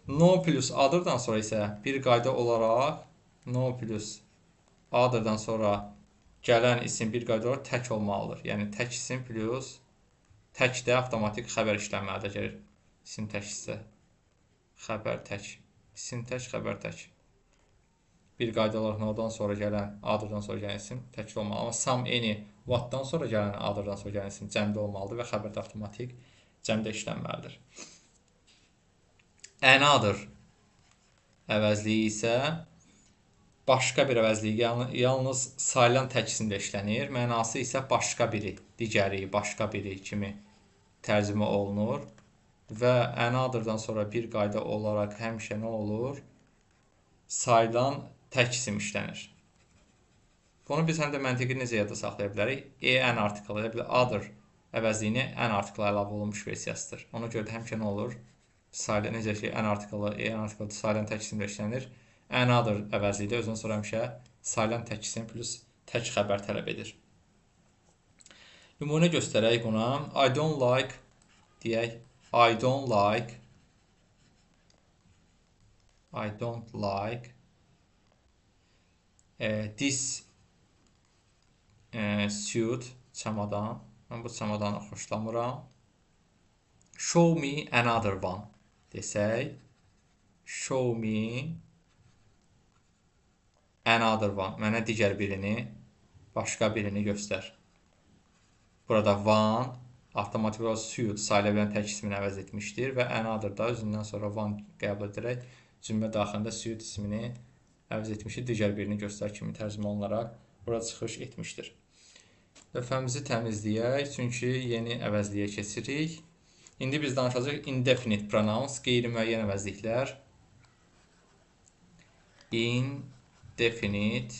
No plus other'dan sonra isə bir qayda olaraq no plus other'dan sonra gələn isim bir qayda olaraq tək olmalıdır. Yəni, tək isim plus təkdə avtomatik xəbər işlənməlidir. İsim təksə xəbər tək. İsim tək, xəbər tək. Bir qayda olaraq no'dan sonra gələn, other'dan sonra gələn isim təkli olmalı. Amma some, any, what'dan sonra gələn, other'dan sonra gələn isim cəmdə olmalıdır və xəbər də avtomatik cəmdə işlənməlidir. Another əvəzliyi isə başqa bir əvəzliyi, yalnız sayılan təkisində işlənir. Mənası isə başqa biri, digəri, başqa biri kimi tərcümə olunur. Və another'dan sonra bir qayda olaraq həmişə nə olur? Sayılan tək isim işlənir. Bunu biz həm də məntiqi necə yadda saxlaya bilərik? An artiklı, other əvəzliyini an artiklı əlavə olunmuş versiyasıdır. Ona görə də həmişə nə olur? Sayılan, necə ki, an artiklı sayılan tək isimlə işlənir. Another əvəzliyi də özündən sonra həmişə sayılan tək isim plus tək xəbər tələb edir. Nümunə göstərək buna. I don't like deyək. I don't like I don't like this suit, çamadan. Mən bu çamadanı xoşlamıram. Show me another one desək. Show me another one. Mənə digər birini, başqa birini göstər. Burada one avtomatik olaraq suit sayıla bilən tək ismini əvəz etmişdir və another da özündən sonra one qəbul edərək cümlə daxilində suit ismini əvəz etmişdir. Digər birini göstər kimi tərcümə olunaraq burada çıxış etmişdir. Lövhəmizi təmizləyək, çünki yeni əvəzliyə keçirik. İndi biz danışacağıq indefinite pronouns, qeyri-müəyyən əvəzliklər. Indefinite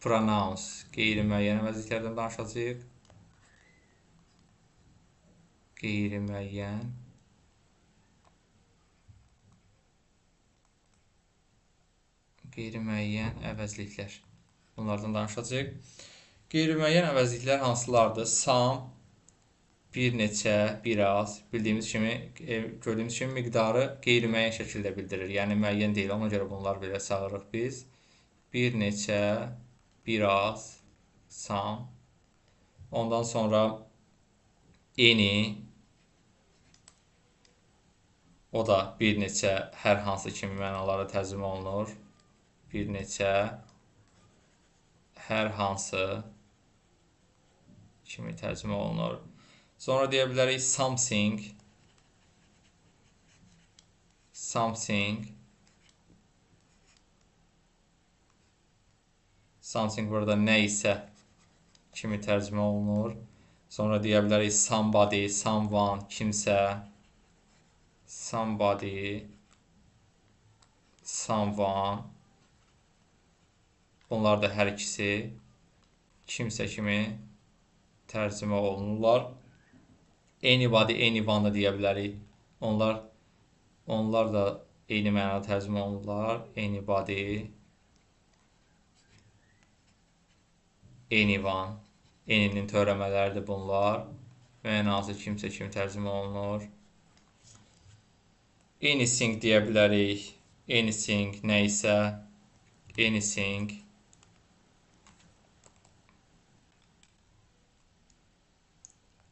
pronouns, qeyri-müəyyən əvəzliklərdən danışacağıq. Qeyri-müəyyən əvəzliklər. Bunlardan danışacağıq. Qeyri-müəyyən əvəzliklər hansılardır? Some, bir neçə, biraz, gördüyümüz kimi miqdarı qeyri-müəyyən şəkildə bildirir. Yəni müəyyən deyil, ona görə bunlar belə çağırırıq biz. Bir neçə, biraz, some. Ondan sonra any, o da bir neçə, hər hansı kimi mənalara tərcümə olunur. Bir neçə, hər hansı kimi tərcümə olunur. Sonra deyə bilərik something. Something burada nə isə kimi tərcümə olunur. Sonra deyə bilərik somebody, someone, kimsə. Somebody, someone. Bunlar da hər ikisi kimsə kimi tərcümə olunurlar. Anybody, anyone da deyə bilərik. Onlar da eyni mənada tərcümə olunurlar. Anybody, anyone. Any'nin törəmələridir bunlar. Mənası kimsə kimi tərcümə olunur. Anything deyə bilərik. Anything, nə isə. Anything.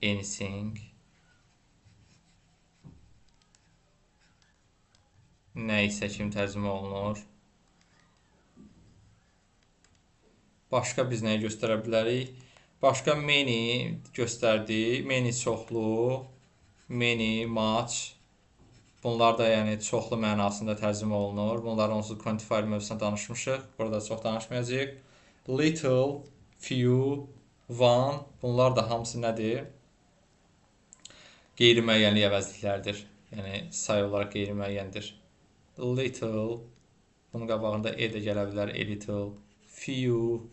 Anything. Nə isə kimi tərcümə olunur. Başqa biz nəyi göstərə bilərik? Başqa many göstərdik. Many çoxlu, many, much. Bunlar da yəni çoxlu mənasında tərcümə olunur. Bunlar onsuz quantifier mövzusunda danışmışıq. Burada çox danışmayacağıq. Little, few, one. Bunlar da hamısı nədir? Qeyri-müəyyənlik əvəzliklərdir. Yəni say olaraq qeyri-müəyyəndir. Little, bunun qabağında e də gələ bilər. A little, few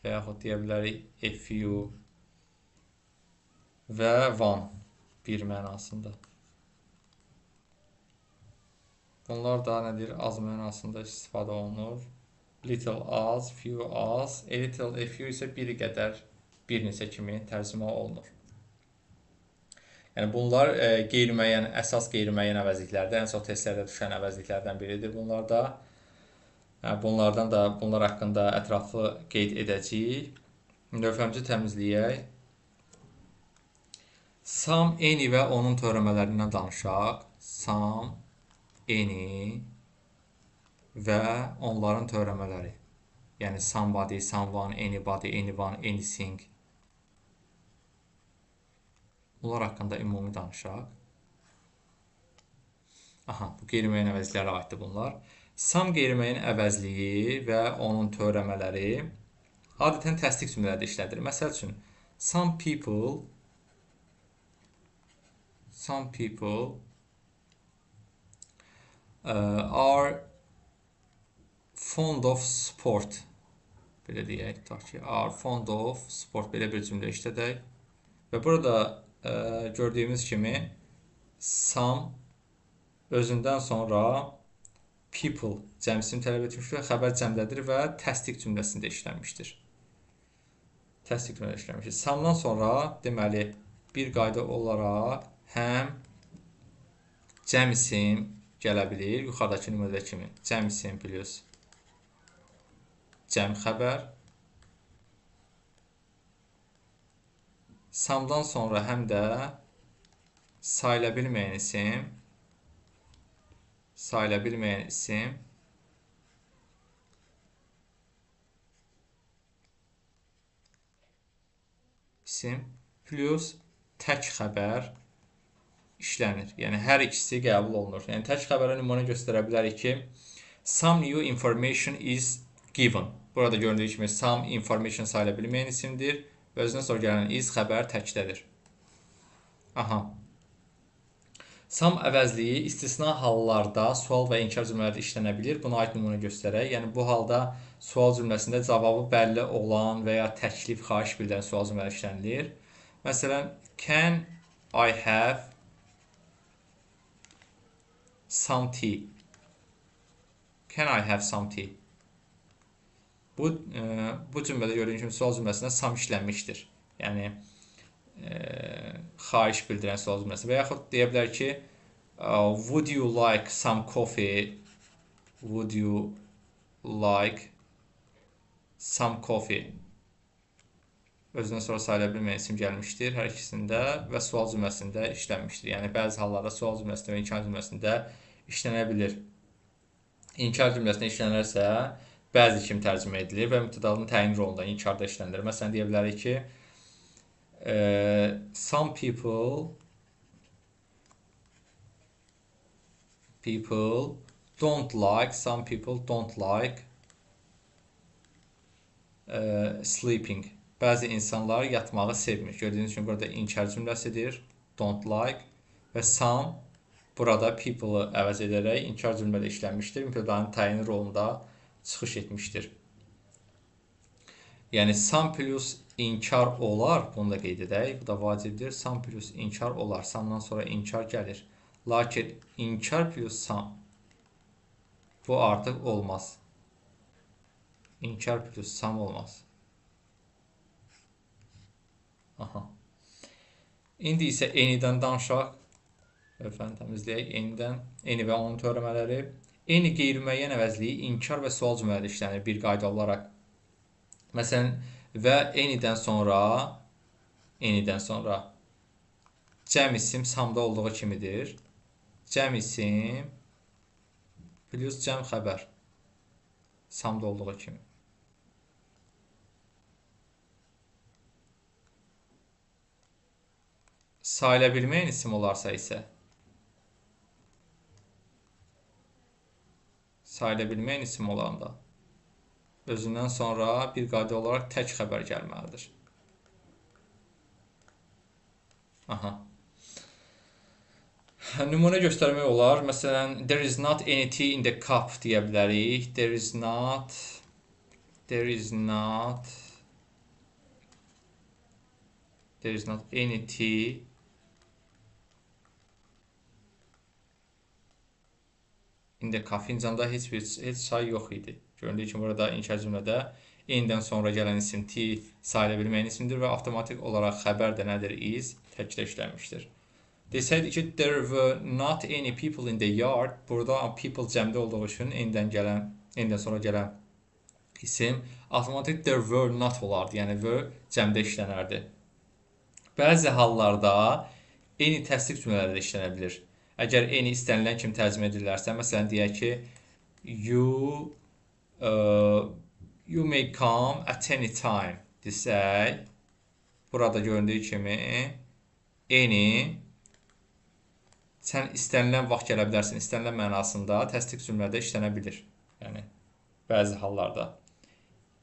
və yaxud deyə bilərik a few və one bir mənasında. Bunlar da nədir? Az mənasında istifadə olunur. Little az, few az, a little, a few isə biri qədər, bir neçə kimi tərcümə olunur. Yəni bunlar qeyri-müəyyən, əsas qeyri-müəyyən əvəzliklərdə, ən çox testlərdə düşən əvəzliklərdən biridir. Bunlar haqqında ətraflı qeyd edəcəyik. Lövhəmizi təmizləyək. Some, any və onun törəmələrindən danışaq. Some, any və onların törəmələri. Yəni somebody, someone, anybody, anyone, anything. Bunlar haqqında ümumi danışaq. Bu qeyri-müəyyən əvəzliklərə aiddir bunlar. Some qeyri-müəyyən əvəzliyi və onun törəmələri adətən təsdiq cümlələrdə işlədilir. Məsəl üçün, some people are fond of sport. Belə deyək, are fond of sport. Belə bir cümlə işlədək. Və burada gördüyümüz kimi some özündən sonra people cəmsini tələb etmişdir, xəbər cəmlədir və təsdiq cümləsində işlənmişdir. Some'dan sonra deməli bir qayda olaraq həm cəm isim, gələ bilir. Yuxarıdakı nümunədə kimi. Cəm isim plus cəm xəbər. Samdan sonra həm də sayıla bilməyən isim, plus tək xəbər işlənir. Yəni, hər ikisi qəbul olunur. Yəni, tək xəbərə nümunə göstərə bilərik ki, some new information is given. Burada göründüyü kimi, some information sayıla bilməyən isimdir və özündən sonra gələn is xəbər təkdədir. Aha. Some əvəzliyi istisna hallarda sual və inkar cümlələri işlənə bilir. Buna aid nümunə göstərək. Yəni, bu halda sual cümləsində cavabı bəlli olan və ya təklif, xahiş bildirən sual cümlələri işlənilir. Məsələn, can I have some tea? Can I have some tea? Bu cümlədə gördüyün kimi sual cümləsində some işlənmişdir. Yəni, xahiş bildirən sual cümləsi. Və yaxud deyə bilər ki, would you like some coffee? Would you like some coffee? Özündən sonra sayıla bilməyən isim gəlmişdir hər ikisində və sual cümləsində işlənmişdir. Yəni, bəzi hallarda sual cümləsində və inkar cümləsində işlənə bilir. İnkar cümləsində işlənərsə, bəzi kimi tərcümə edilir və mübtədalın təyin rolunda inkarda işlənilir. Məsələn, deyə bilərik ki, some people don't like sleeping. Bəzi insanlar yatmağı sevmir. Gördüyünüz kimi burada inkar cümləsidir. Don't like və some burada people-ı əvəz edərək inkar cümlədə işlənmişdir. Mübtədanın təyini rolunda çıxış etmişdir. Yəni, some plus inkar olar. Bunu da qeyd edək. Bu da vacibdir. Some plus inkar olar. Some'dan sonra inkar gəlir. Lakin inkar plus some bu artıq olmaz. İnkar plus some olmaz. Aha. İndi isə enidən danışaq. Lütfən təmizləyək. Eni və onun törəmələri. Eni qeyri-müəyyən əvəzliyi inkar və sual cümlələri işlənir bir qayda olaraq. Məsələn, və enidən sonra cəm isim samda olduğu kimidir. Cəm isim plus cəm xəbər samda olduğu kimi. Sayıla bilməyən isim olarsa isə sayıla bilməyən isim olanda özündən sonra bir qayda olaraq tək xəbər gəlməlidir. Aha. Nümunə göstərmək olar. Məsələn, there is not any tea in the cup deyə bilərik. There is not any tea in the cup. Fincanda heç çay yox idi. Göründüyü kimi burada inkar cümlədə enidən sonra gələn isim T sayıla bilməyən isimdir və avtomatik olaraq xəbər də nədir? Is təkdə işlənmişdir. Desəydi ki, there were not any people in the yard. Burada people cəmdə olduğu üçün enidən sonra gələn isim avtomatik there were not olardı. Yəni, were cəmdə işlənərdi. Bəzi hallarda eni təsdiq cümlələri də işlənə bilir. Əgər eni istənilən kimi tərcümə edilərsə, məsələn, deyək ki, you may come at any time desək, burada göründüyü kimi eni sən istənilən vaxt gələ bilərsən, istənilən mənasında təsdiq cümlədə işlənə bilir. Yəni, bəzi hallarda.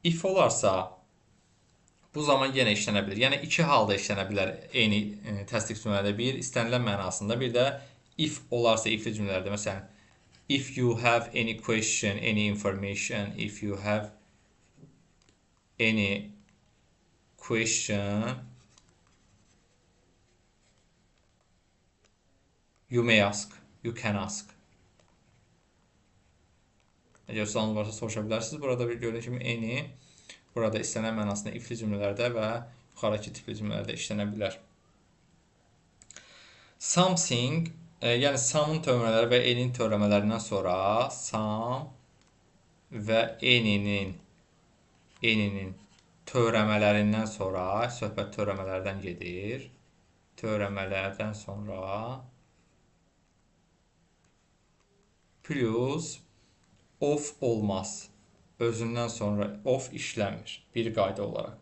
If olarsa, bu zaman yenə işlənə bilir. Yəni, iki halda işlənə bilər eni təsdiq cümlədə. Bir, istənilən mənasında, bir də if olarsa, ifli cümlələrdə. Məsələn, if you have any question, any information, if you have any question, you may ask, you can ask. Əgər sualınız varsa soruşa bilərsiniz. Burada bir gördüyünüz kimi any, burada istənilən mənasında ifli cümlələrdə və yuxarıdakı tipli cümlələrdə işlənə bilər. Something Yəni samın törəmələri və n-in törəmələrindən sonra sam və n-inin törəmələrindən sonra söhbət törəmələrdən gedir. Törəmələrdən sonra plus of olmaz. Özündən sonra of işləmir bir qayda olaraq.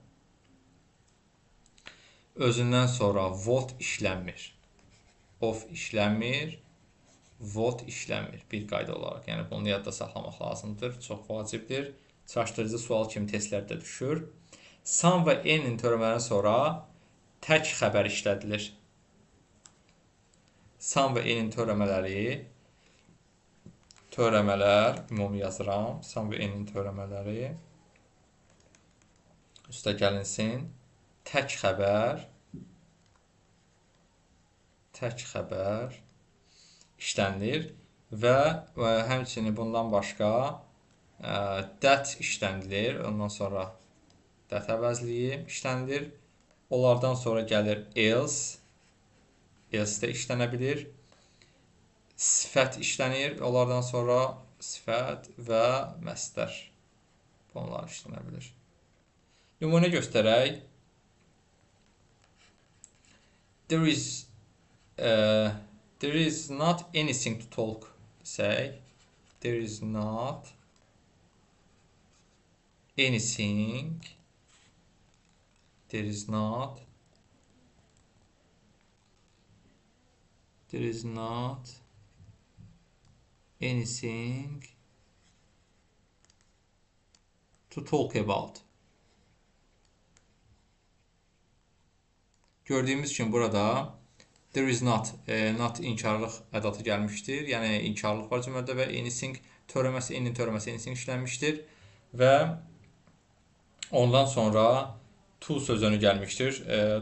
Özündən sonra vot işlənmir. Of işlənmir, vot işlənmir bir qayda olaraq. Yəni bunu yadda saxlamaq lazımdır. Çox vacibdir. Çaşdırıcı sual kimi testlərdə düşür. Sam və n-in törəmələrindən sonra tək xəbər işlədilir. Sam və n-in törəmələr ümumi yazıram. Sam və n-in törəmələri üstə gəlinsin. Tək xəbər işlənilir və həmçinin bundan başqa that işlənilir. Ondan sonra that əvəzliyi işlənilir. Onlardan sonra gəlir else də işlənə bilir. Sifət işlənir. Onlardan sonra sifət və məsdər. Bunlar işlənə bilir. Nümunə göstərək. There is not anything to talk. Say, there is not anything. There is not anything to talk about. Gördüyümüz kimi burada there is not inkarlıq ədatı gəlmişdir. Yəni inkarlıq var cümlədə və anything törəməsi, n-in törəməsi anything işlənmişdir və ondan sonra to sözünü gəlmişdir.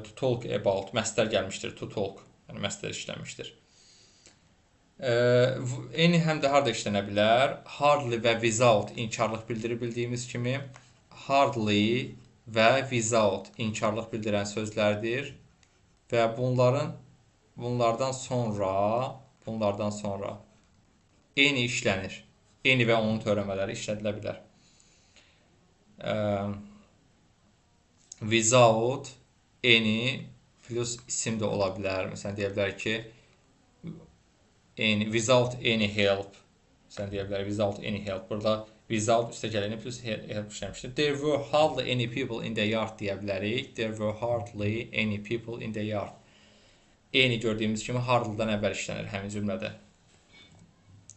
To talk about məsdər gəlmişdir. To talk, yəni məsdər işlənmişdir. N həm də harda işlənə bilər? Hardly və without inkarlıq bildirir bildiyimiz kimi. Hardly və without inkarlıq bildirən sözlərdir və bunlardan sonra n işlənir. N və onun törəmələri işlədilə bilər. Without n plus isim də ola bilər. Məsələn, deyə bilər ki, without any help. Məsələn, deyə bilər, without any help. Burada without üstə gələni plus help işləmişdir. There were hardly any people in the yard deyə bilərik. There were hardly any people in the yard. N gördüyümüz kimi hardly'dan əvvəl işlənir həmin cümlədə.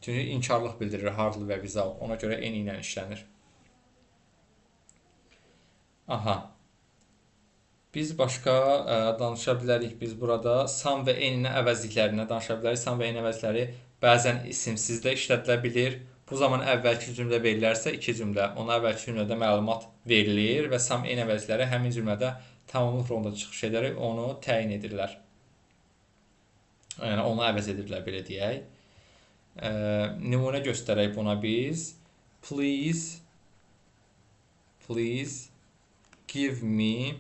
Çünki inkarlıq bildirir hardly və without. Ona görə n ilə işlənir. Aha. Biz başqa danışa bilərik. Biz burada sam və n-in əvəzliklərindən danışa bilərik. Sam və n əvəzləri bəzən isimsiz də işlədilə bilir. Bu zaman əvvəlki cümlə verilərsə iki cümlə. Ona əvvəlki cümlədə məlumat verilir və sam n əvəzləri həmin cümlədə tamamlıq rolunda çıxış edərək onu təyin edirlər. Yəni onu əvəz edirlər, belə deyək. Nümunə göstərək buna biz. Please give me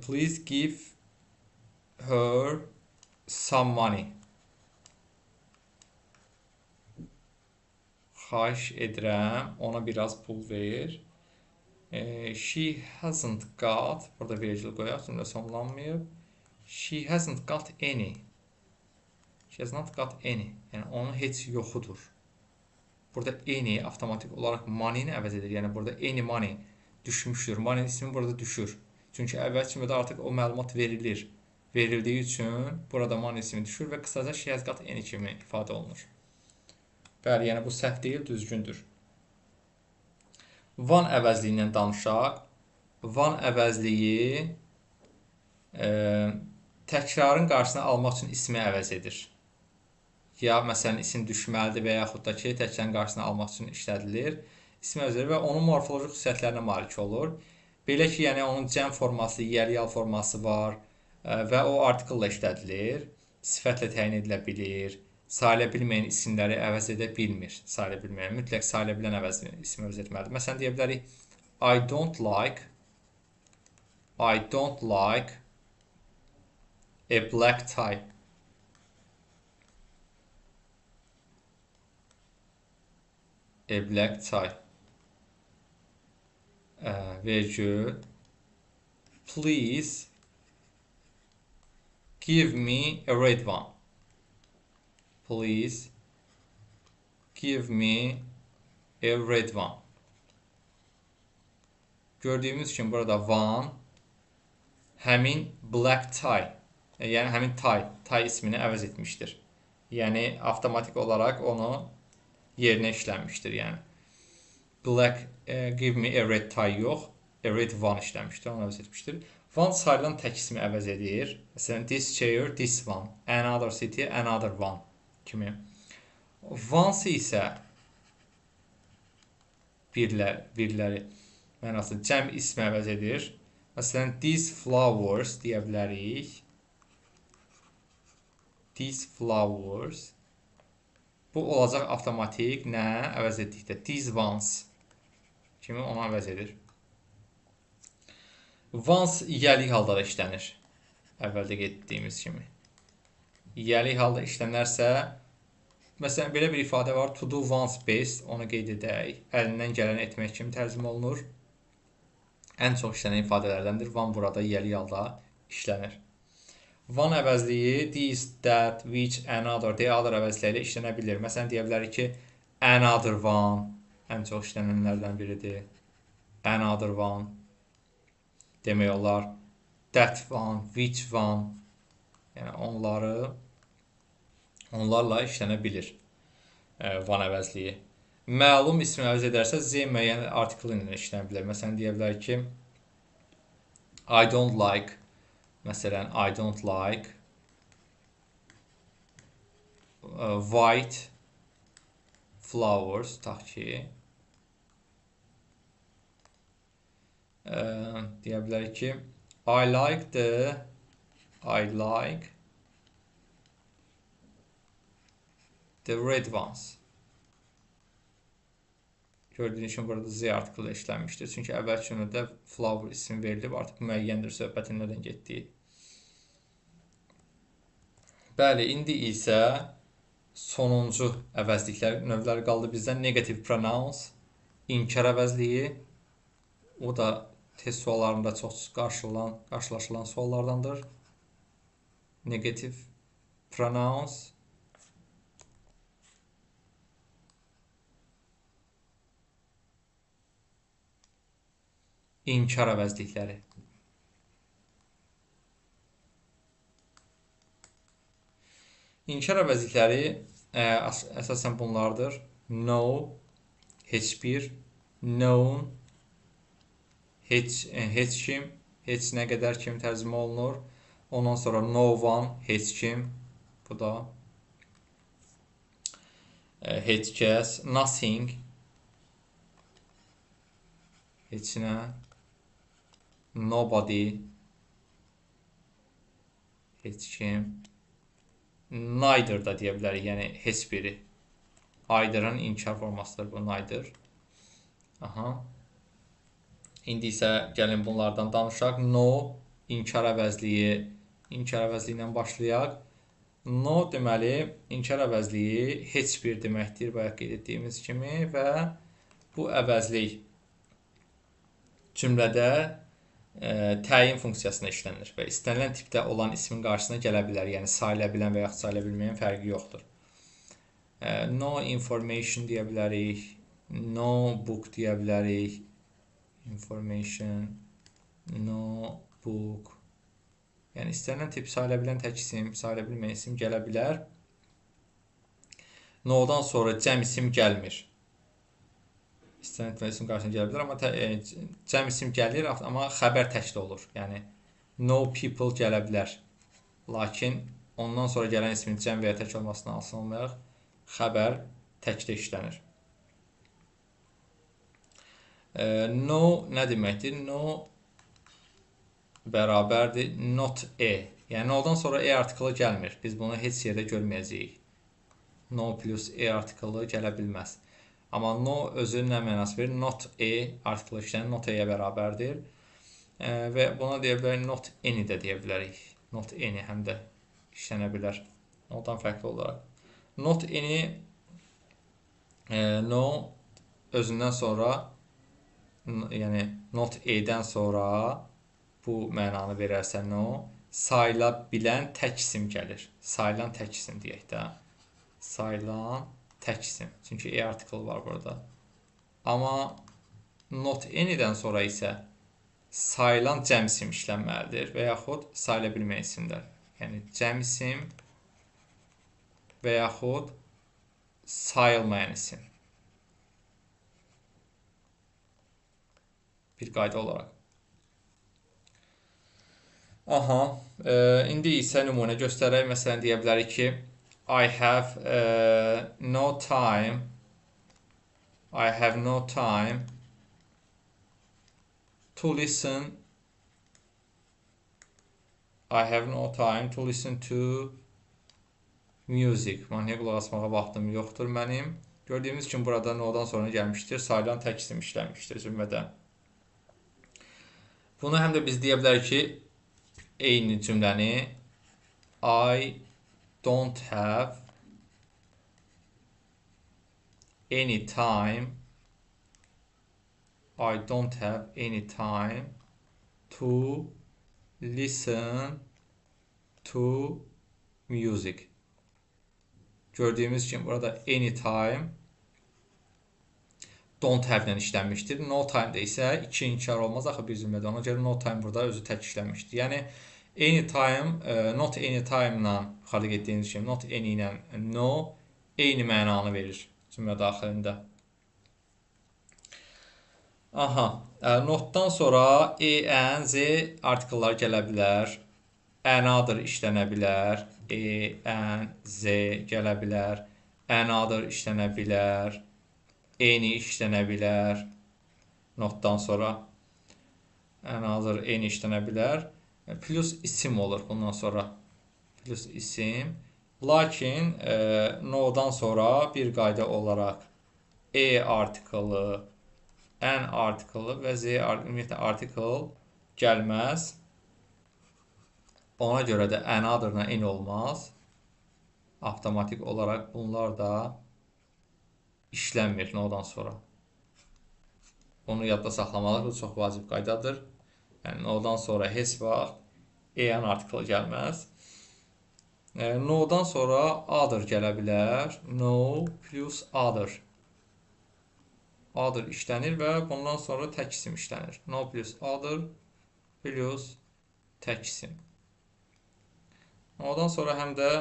please give her some money. Xahiş edirəm, ona biraz pul ver. She hasn't got, burada vergil qoyaq, cümlə sonlanmayıb. She hasn't got any. She has not got any. Yəni onun heç yoxudur. Burada any avtomatik olaraq money-ni əvəz edir. Yəni burada any money düşmüşdür. Money ismi burada düşür. Çünki əvvəl cümlədə artıq o məlumat verilir. Verildiyi üçün burada money ismi düşür və qısaca she has got any kimi ifadə olunur. Bəli, yəni bu səhv deyil, düzgündür. Van əvəzliyindən danışaq. Van əvəzliyi təkrarın qarşısını almaq üçün ismi əvəz edir. Ya məsələn isim düşməlidir və yaxud da ki, təkrarın qarşısını almaq üçün işlədilir. İsmi əvəz edir və onun morfoloji xüsusiyyətlərinə malik olur. Belə ki, yəni onun cəm forması, yəli-yal forması var və o artikılla işlədilir. Sifətlə təyin edilə bilir. Sayıla bilməyən isimləri əvəz edə bilmir. Sayıla bilməyən, mütləq sayıla bilən ismi əvəz etməlidir. Məsələn, deyə bilərik, I don't like a black tie. A black tie. Virgül. Please give me a red one. Please give me a red one. Gördüyümüz kimi burada one həmin black tie, yəni həmin tie ismini əvəz etmişdir. Yəni avtomatik olaraq onu yerinə işlənmişdir. Yəni black give me a red tie yox, a red one işlənmişdir, onu əvəz etmişdir. One sayılan tək ismi əvəz edir. Məsələn, this chair, this one, another city, another one kimi. Once isə birləri mənasında cəm ismi əvəz edir. Məsələn, these flowers deyə bilərik. These flowers. Bu olacaq avtomatik nə əvəz etdikdə? These ones kimi onu əvəz edir. Once yiyəlik halda da işlənir. Əvvəldə qeyd etdiyimiz kimi. Yiyəlik halda işlənərsə, məsələn, belə bir ifadə var. To do once best. Onu qeyd edək. Əlindən gələni etmək kimi tərcümə olunur. Ən çox işlənən ifadələrdəndir. One burada yiyəlik halda işlənir. One əvəzliyi this, that, which, another, the other əvəzləri işlənə bilir. Məsələn, deyə bilərik ki, another one ən çox işlənənlərdən biridir. Another one demək olar. That one, which one. Yəni onlarla işlənə bilir. One əvəzliyi. Məlum ismi əvəz edərsə Z müəyyən article ilə işlənə bilər. Məsələn, deyə bilər ki, I don't like. Məsələn, I don't like white flowers. Tutaq ki, deyə bilər ki, I like the red ones. Gördüyünüz kimi burada Z article işlənmişdir. Çünki əvvəl cümlədə flower ismi verilib, artıq müəyyəndir söhbətin nədən getdiyi. Bəli, indi isə sonuncu əvəzliklər növləri qaldı bizdən. Negative pronouns, inkar əvəzliyi. O da test suallarında çox qarşılaşılan suallardandır. Negative pronouns. İnkar əvəzlikləri. İnkar əvəzlikləri əsasən bunlardır. No, heç bir, known, heç kim, heç nə qədər kimi tərcümə olunur. Ondan sonra no one, heç kim, bu da heç kəs, nothing, heç nə, nobody, heç kim, neither da deyə bilərik, yəni heç biri. Either'ın inkar formasıdır bu, neither. İndi isə gəlin bunlardan danışaq. No, inkar əvəzliyi ilə başlayaq. No deməli, inkar əvəzliyi heç bir deməkdir, bayaq qeyd etdiyimiz kimi və bu əvəzlik cümlədə təyin funksiyasına işlənir və istənilən tipdə olan ismin qarşısına gələ bilər. Yəni, sayıla bilən və yaxud sayıla bilməyən fərqi yoxdur. No information deyə bilərik. No book deyə bilərik. Information, no book. Yəni, istənilən tip sayıla bilən tək isim, sayıla bilməyən isim gələ bilər. No-dan sonra cəm isim gəlmir. İstənilən isim qarşısına gələ bilər, amma cəm isim gəlir, amma xəbər təkdə olur. Yəni, no people gələ bilər. Lakin ondan sonra gələn ismin cəm və ya tək olmasına asılı olmayaraq xəbər təkdə işlənir. No nə deməkdir? No bərabərdir not e. Yəni, no-dan sonra e artiklı gəlmir. Biz bunu heç yerdə görməyəcəyik. No plus e artiklı gələ bilməz. Amma no özü nə mənası verir? Not e artiklı işlənir, not e-yə bərabərdir. Və buna deyə bilərik, not any də deyə bilərik. Not any həm də işlənə bilər. Ondan fərqli olaraq. Not any, no özündən sonra, yəni not E-dən sonra bu mənanı verərsə no, sayıla bilən tək isim gəlir. Sayılan tək isim deyək də. Sayılan tək isim. Çünki E artiklı var burada. Amma not N-dən sonra isə sayılan cəm isim işlənməlidir və yaxud sayıla bilməyən isimlər. Yəni cəm isim və yaxud sayılmayan isim. Bir qayda olaraq. Aha, indi isə nümunə göstərək. Məsələn, deyə bilərik ki, I have no time to listen to music. Mahnıya qulaq asmağa vaxtım yoxdur mənim. Gördüyümüz kimi burada no-dan sonra gəlmişdir. Sayılan tək isim işlənmişdir cümlədə. Bunu həm də biz deyə bilərik ki, eyni cümləni I don't have any time to listen to music. Gördüyümüz kimi burada anytime don't have ilə işlənmişdir. No time-də isə iki inkar olmaz axı bir cümlədə. Ona görə no time burada özü tək işlənmişdir. Yəni anytime, not anytime ilə xaric etdiyiniz kimi not any ilə no eyni mənanı verir cümlə daxilində. Aha, notdan sonra E, N, Z artikellər gələ bilər. Another işlənə bilər. E, N, Z gələ bilər. Another işlənə bilər. Any işlənə bilər. Notdan sonra another, any işlənə bilər. Plus isim olur bundan sonra. Plus isim. Lakin no-dan sonra bir qayda olaraq E artiklı, N artiklı və Z artikl gəlməz. Ona görə də another-la N olmaz. Avtomatik olaraq bunlar da işlənmir no-dan sonra. Onu yadda saxlamalıyıq. Bu çox vacib qaydadır. Yəni no-dan sonra heç vaxt EN artiklı gəlməz. No-dan sonra other gələ bilər. No plus other. Other işlənir və bundan sonra tək isim işlənir. No plus other plus tək isim. Ondan sonra həm də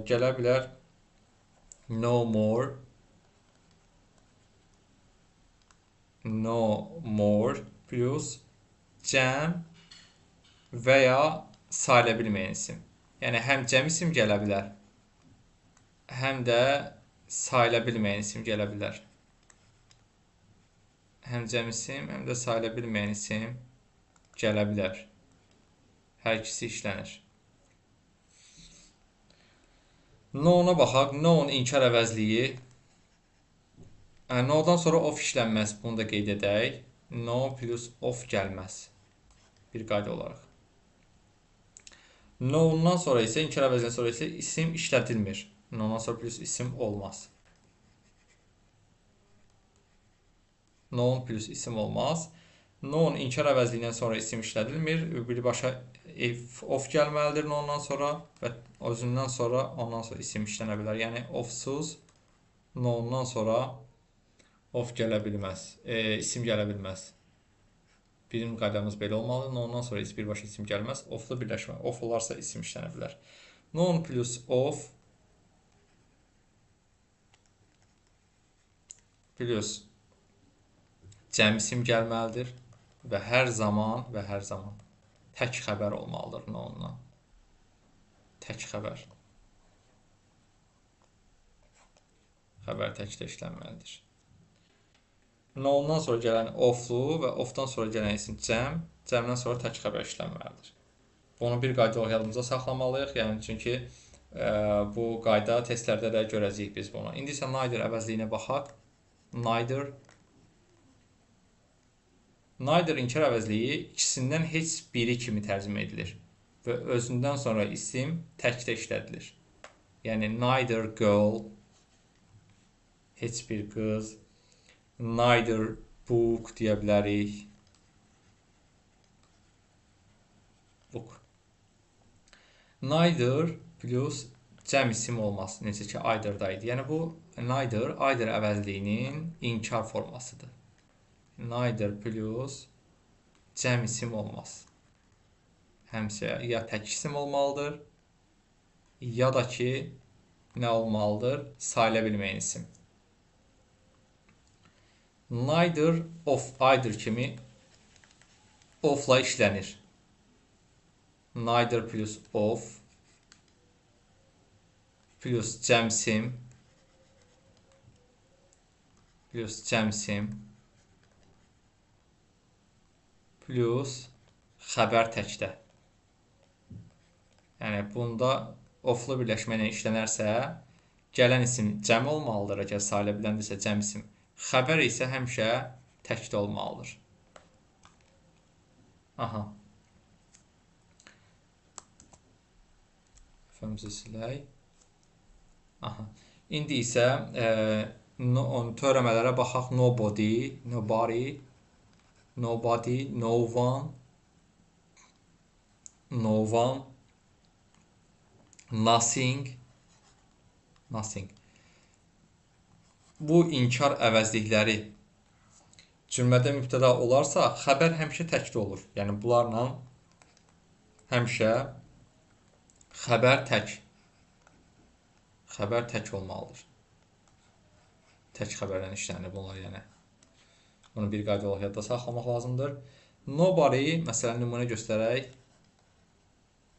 gələ bilər no more plus cəm və ya sayıla bilməyən isim. Yəni həm cəm isim gələ bilər, həm də sayıla bilməyən isim gələ bilər. Həm cəm isim, həm də sayıla bilməyən isim gələ bilər. Hər ikisi işlənir. No-na baxaq. No-nun inkar əvəzliyi. No-dan sonra of işlənməz. Bunu da qeyd edək. No plus of gəlməz. Bir qayda olaraq. No-dan sonra isə, inkar əvəzliyindən sonra isə isim işlədilmir. No-dan sonra plus isim olmaz. No plus isim olmaz. No-nun inkar əvəzliyindən sonra isim işlədilmir. Birbaşa of gəlməlidir no-dan sonra və özündən sonra ondan sonra isim işlənə bilər. Yəni ofsuz no-dan sonra of gələ bilməz. İsim gələ bilməz. Bizim qaydamız belə olmalı. No-dan sonra birbaşa isim gəlməz. Ofla birləşmə. Of olarsa isim işlənə bilər. No plus of plus cəm isim gəlməlidir və hər zaman tək xəbər olmalıdır no-dan. Tək xəbər. Xəbər təkdə işlənməlidir. No-dan sonra gələn oflu və ofdan sonra gələn isim cəm, cəmdən sonra tək xəbər işlənməlidir. Bunu bir qayda olaraq yadımızda saxlamalıyıq. Yəni çünki bu qayda testlərdə də görəcəyik biz bunu. İndi isə neither əvəzliyinə baxaq. Neither inkar əvəzliyi ikisindən heç biri kimi tərcümə edilir və özündən sonra isim təkdə işlədilir. Yəni neither girl, heç bir qız, Neither book deyə bilərik. Book. Neither plus cəm isim olmaz. Necə ki, either-da idi. Yəni, bu neither, either əvəzliyinin inkar formasıdır. Neither plus cəm isim olmaz. Həmsə ya tək isim olmalıdır, ya da ki, nə olmalıdır? Sayıla bilməyən isim. Neither of either kimi of-la işlənir. Neither plus of plus cəmsim plus xəbər təkdə. Yəni, bunda oflu birləşmə ilə işlənərsə, gələn isim cəm olmalıdır, əgər sayıla biləndirsə cəm isim. Xəbər isə həmişə təkdə olmalıdır. Aha. Fəmzi silək. Aha. İndi isə törəmələrə baxaq. Nobody, nobody, nobody, no one, no one, nothing, nothing. Bu inkar əvəzlikləri cümlədə mübtəda olarsa, xəbər həmişə təkdə olur. Yəni, bunlarla həmişə xəbər tək olmalıdır. Tək xəbərlə işlənir bunlar, yəni. Bunu bir qayda olaraq yadda saxlamaq lazımdır. Nobody, məsələn, nümunə göstərək.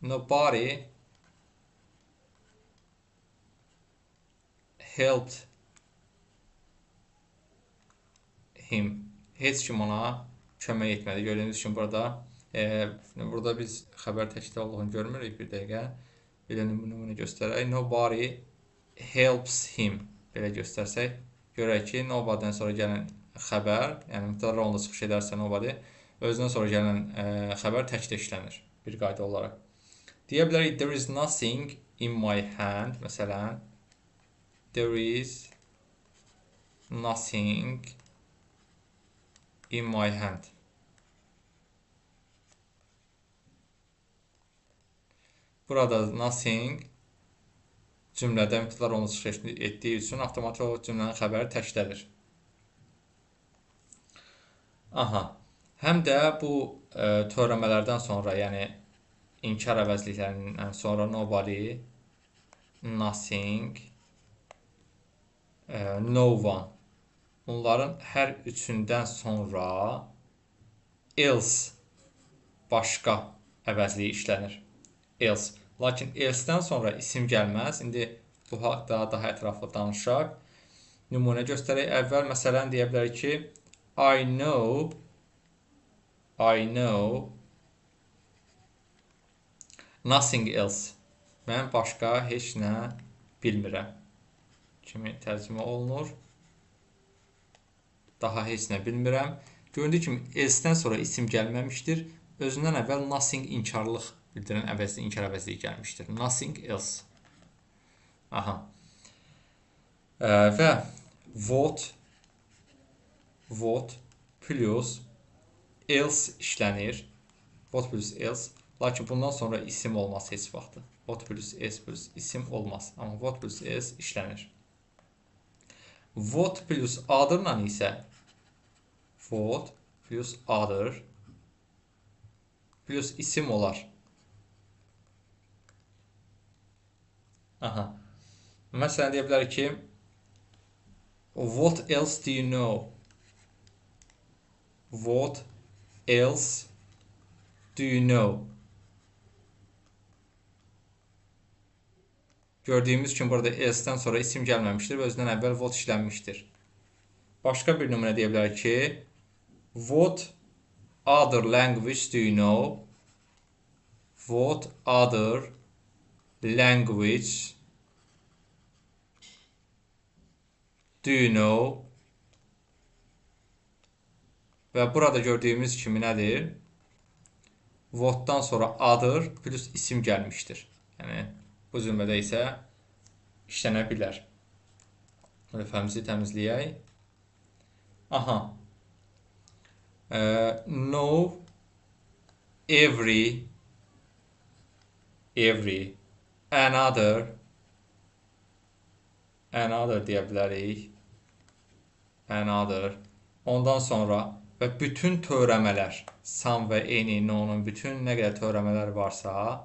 Nobody helped him. Heç kim ona kömək etmədi. Gördüyünüz kimi burada biz xəbər təkdə olduğunu görmürük. Bir dəqiqə. Belə nümunə göstərək. Nobody helps him. Belə göstərsək, görək ki, nobody'dən sonra gələn xəbər, yəni mübtəda rolunda çıxış edərsə nobody, özündən sonra gələn xəbər təkdə işlənir. Bir qayda olaraq. Deyə bilərik, there is nothing in my hand. Məsələn, there is nothing in my hand. Burada nothing cümlədə mübtəda rolunda çıxış etdiyi üçün avtomatik olaraq cümlənin xəbəri təkdədir. Aha. Həm də bu törəmələrdən sonra, yəni inkar əvəzliklərindən sonra nobody, nothing, no one. Bunların hər üçündən sonra else, başqa əvəzliyi işlənir. Else. Lakin else-dən sonra isim gəlməz. İndi bu haqda daha ətraflı danışaq. Nümunə göstərək. Əvvəl məsələn deyə bilərik ki, I know nothing else. Mən başqa heç nə bilmirəm kimi tərcümə olunur. Daha heç nə bilmirəm. Göründüyü kimi else-dən sonra isim gəlməmişdir. Özündən əvvəl nothing inkarlıq bildirən inkar əvəzliyi gəlmişdir. Nothing else. Aha. Və what plus else işlənir. What plus else. Lakin bundan sonra isim olmaz heç vaxt. What plus else plus isim olmaz. Amma what plus else işlənir. What plus other-la isə what plus other plus isim olar. Aha. Məsələn, deyə bilərik ki, what else do you know? What else do you know? Gördüyümüz kimi burada else-dən sonra isim gəlməmişdir və özündən əvvəl what işlənmişdir. Başqa bir nümunə deyə bilərik ki, what other language do you know? What other language do you know? Və burada gördüyümüz kimi nədir? What-dan sonra other plus isim gəlmişdir. Yəni, bu cümlədə isə işlənə bilər. Lövhəmizi təmizləyək. Aha. Know every another deyə bilərik. Another. Ondan sonra və bütün törəmələr, some və any, no-nun bütün nə qədər törəmələr varsa,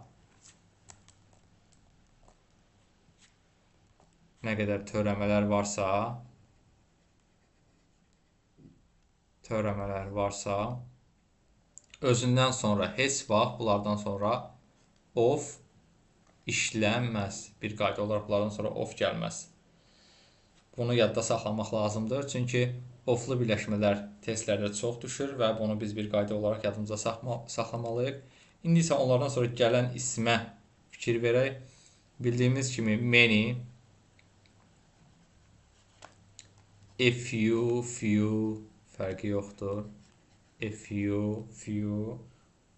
özündən sonra heç vaxt bunlardan sonra of işlənməz. Bir qayda olaraq bunlardan sonra of gəlməz. Bunu yadda saxlamaq lazımdır. Çünki oflu birləşmələr testlərdə çox düşür və bunu biz bir qayda olaraq yadımıza saxlamalıyıq. İndi isə onlardan sonra gələn ismə fikir verək. Bildiyimiz kimi many, a few fərqi yoxdur. A few,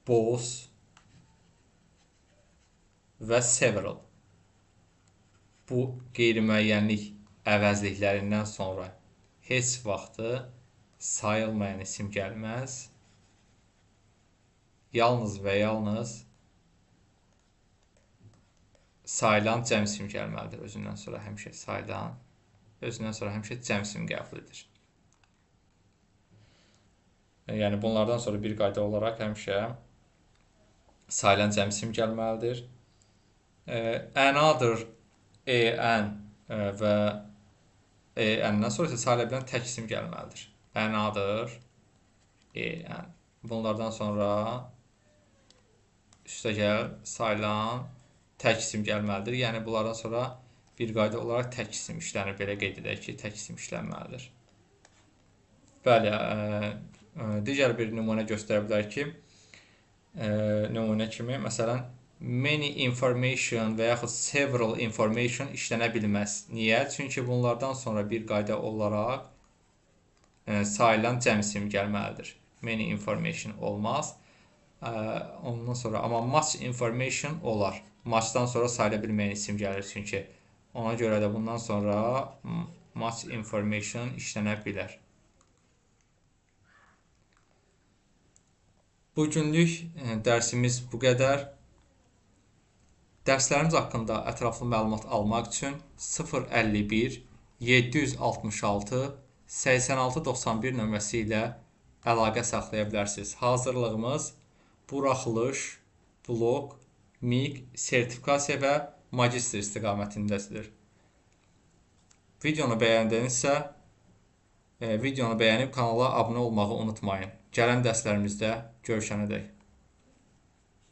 both və several. Bu qeyri-müəyyənlik əvəzliklərindən sonra heç vaxtı sayılmayan isim gəlməz. Yalnız və yalnız sayılan cəm isim gəlməlidir. Özündən sonra həmişə sayılan, özündən sonra həmişə cəm isim qəbul edir. Yəni bunlardan sonra bir qayda olaraq həmişə sayılan cəm isim gəlməlidir. Another, an və an-dan sonra isə sayıla bilən tək isim gəlməlidir. Another, an. Bunlardan sonra üstəgəl sayılan tək isim gəlməlidir. Yəni bunlardan sonra bir qayda olaraq tək isim işlənir. Belə qeyd edək ki, tək isim işlənməlidir. Bəli, digər bir nümunə göstərə bilər ki, nümunə kimi, məsələn, many information və yaxud several information işlənə bilməz. Niyə? Çünki bunlardan sonra bir qayda olaraq sayılan cəm isim gəlməlidir. Many information olmaz. Ondan sonra, amma much information olar. Muchdan sonra sayıla bilməyən isim gəlir çünki. Ona görə də bundan sonra much information işlənə bilər. Bugünlük dərsimiz bu qədər. Dərslərimiz haqqında ətraflı məlumat almaq üçün 051 766 8691 nömrəsi ilə əlaqə saxlaya bilərsiniz. Hazırlığımız buraxılış, blok, MİQ, sertifikasiya və magistr istiqamətindədir. Videonu bəyəndinizsə, videonu bəyənib kanala abunə olmağı unutmayın. Gələn dərslərimizdə görüşənədək.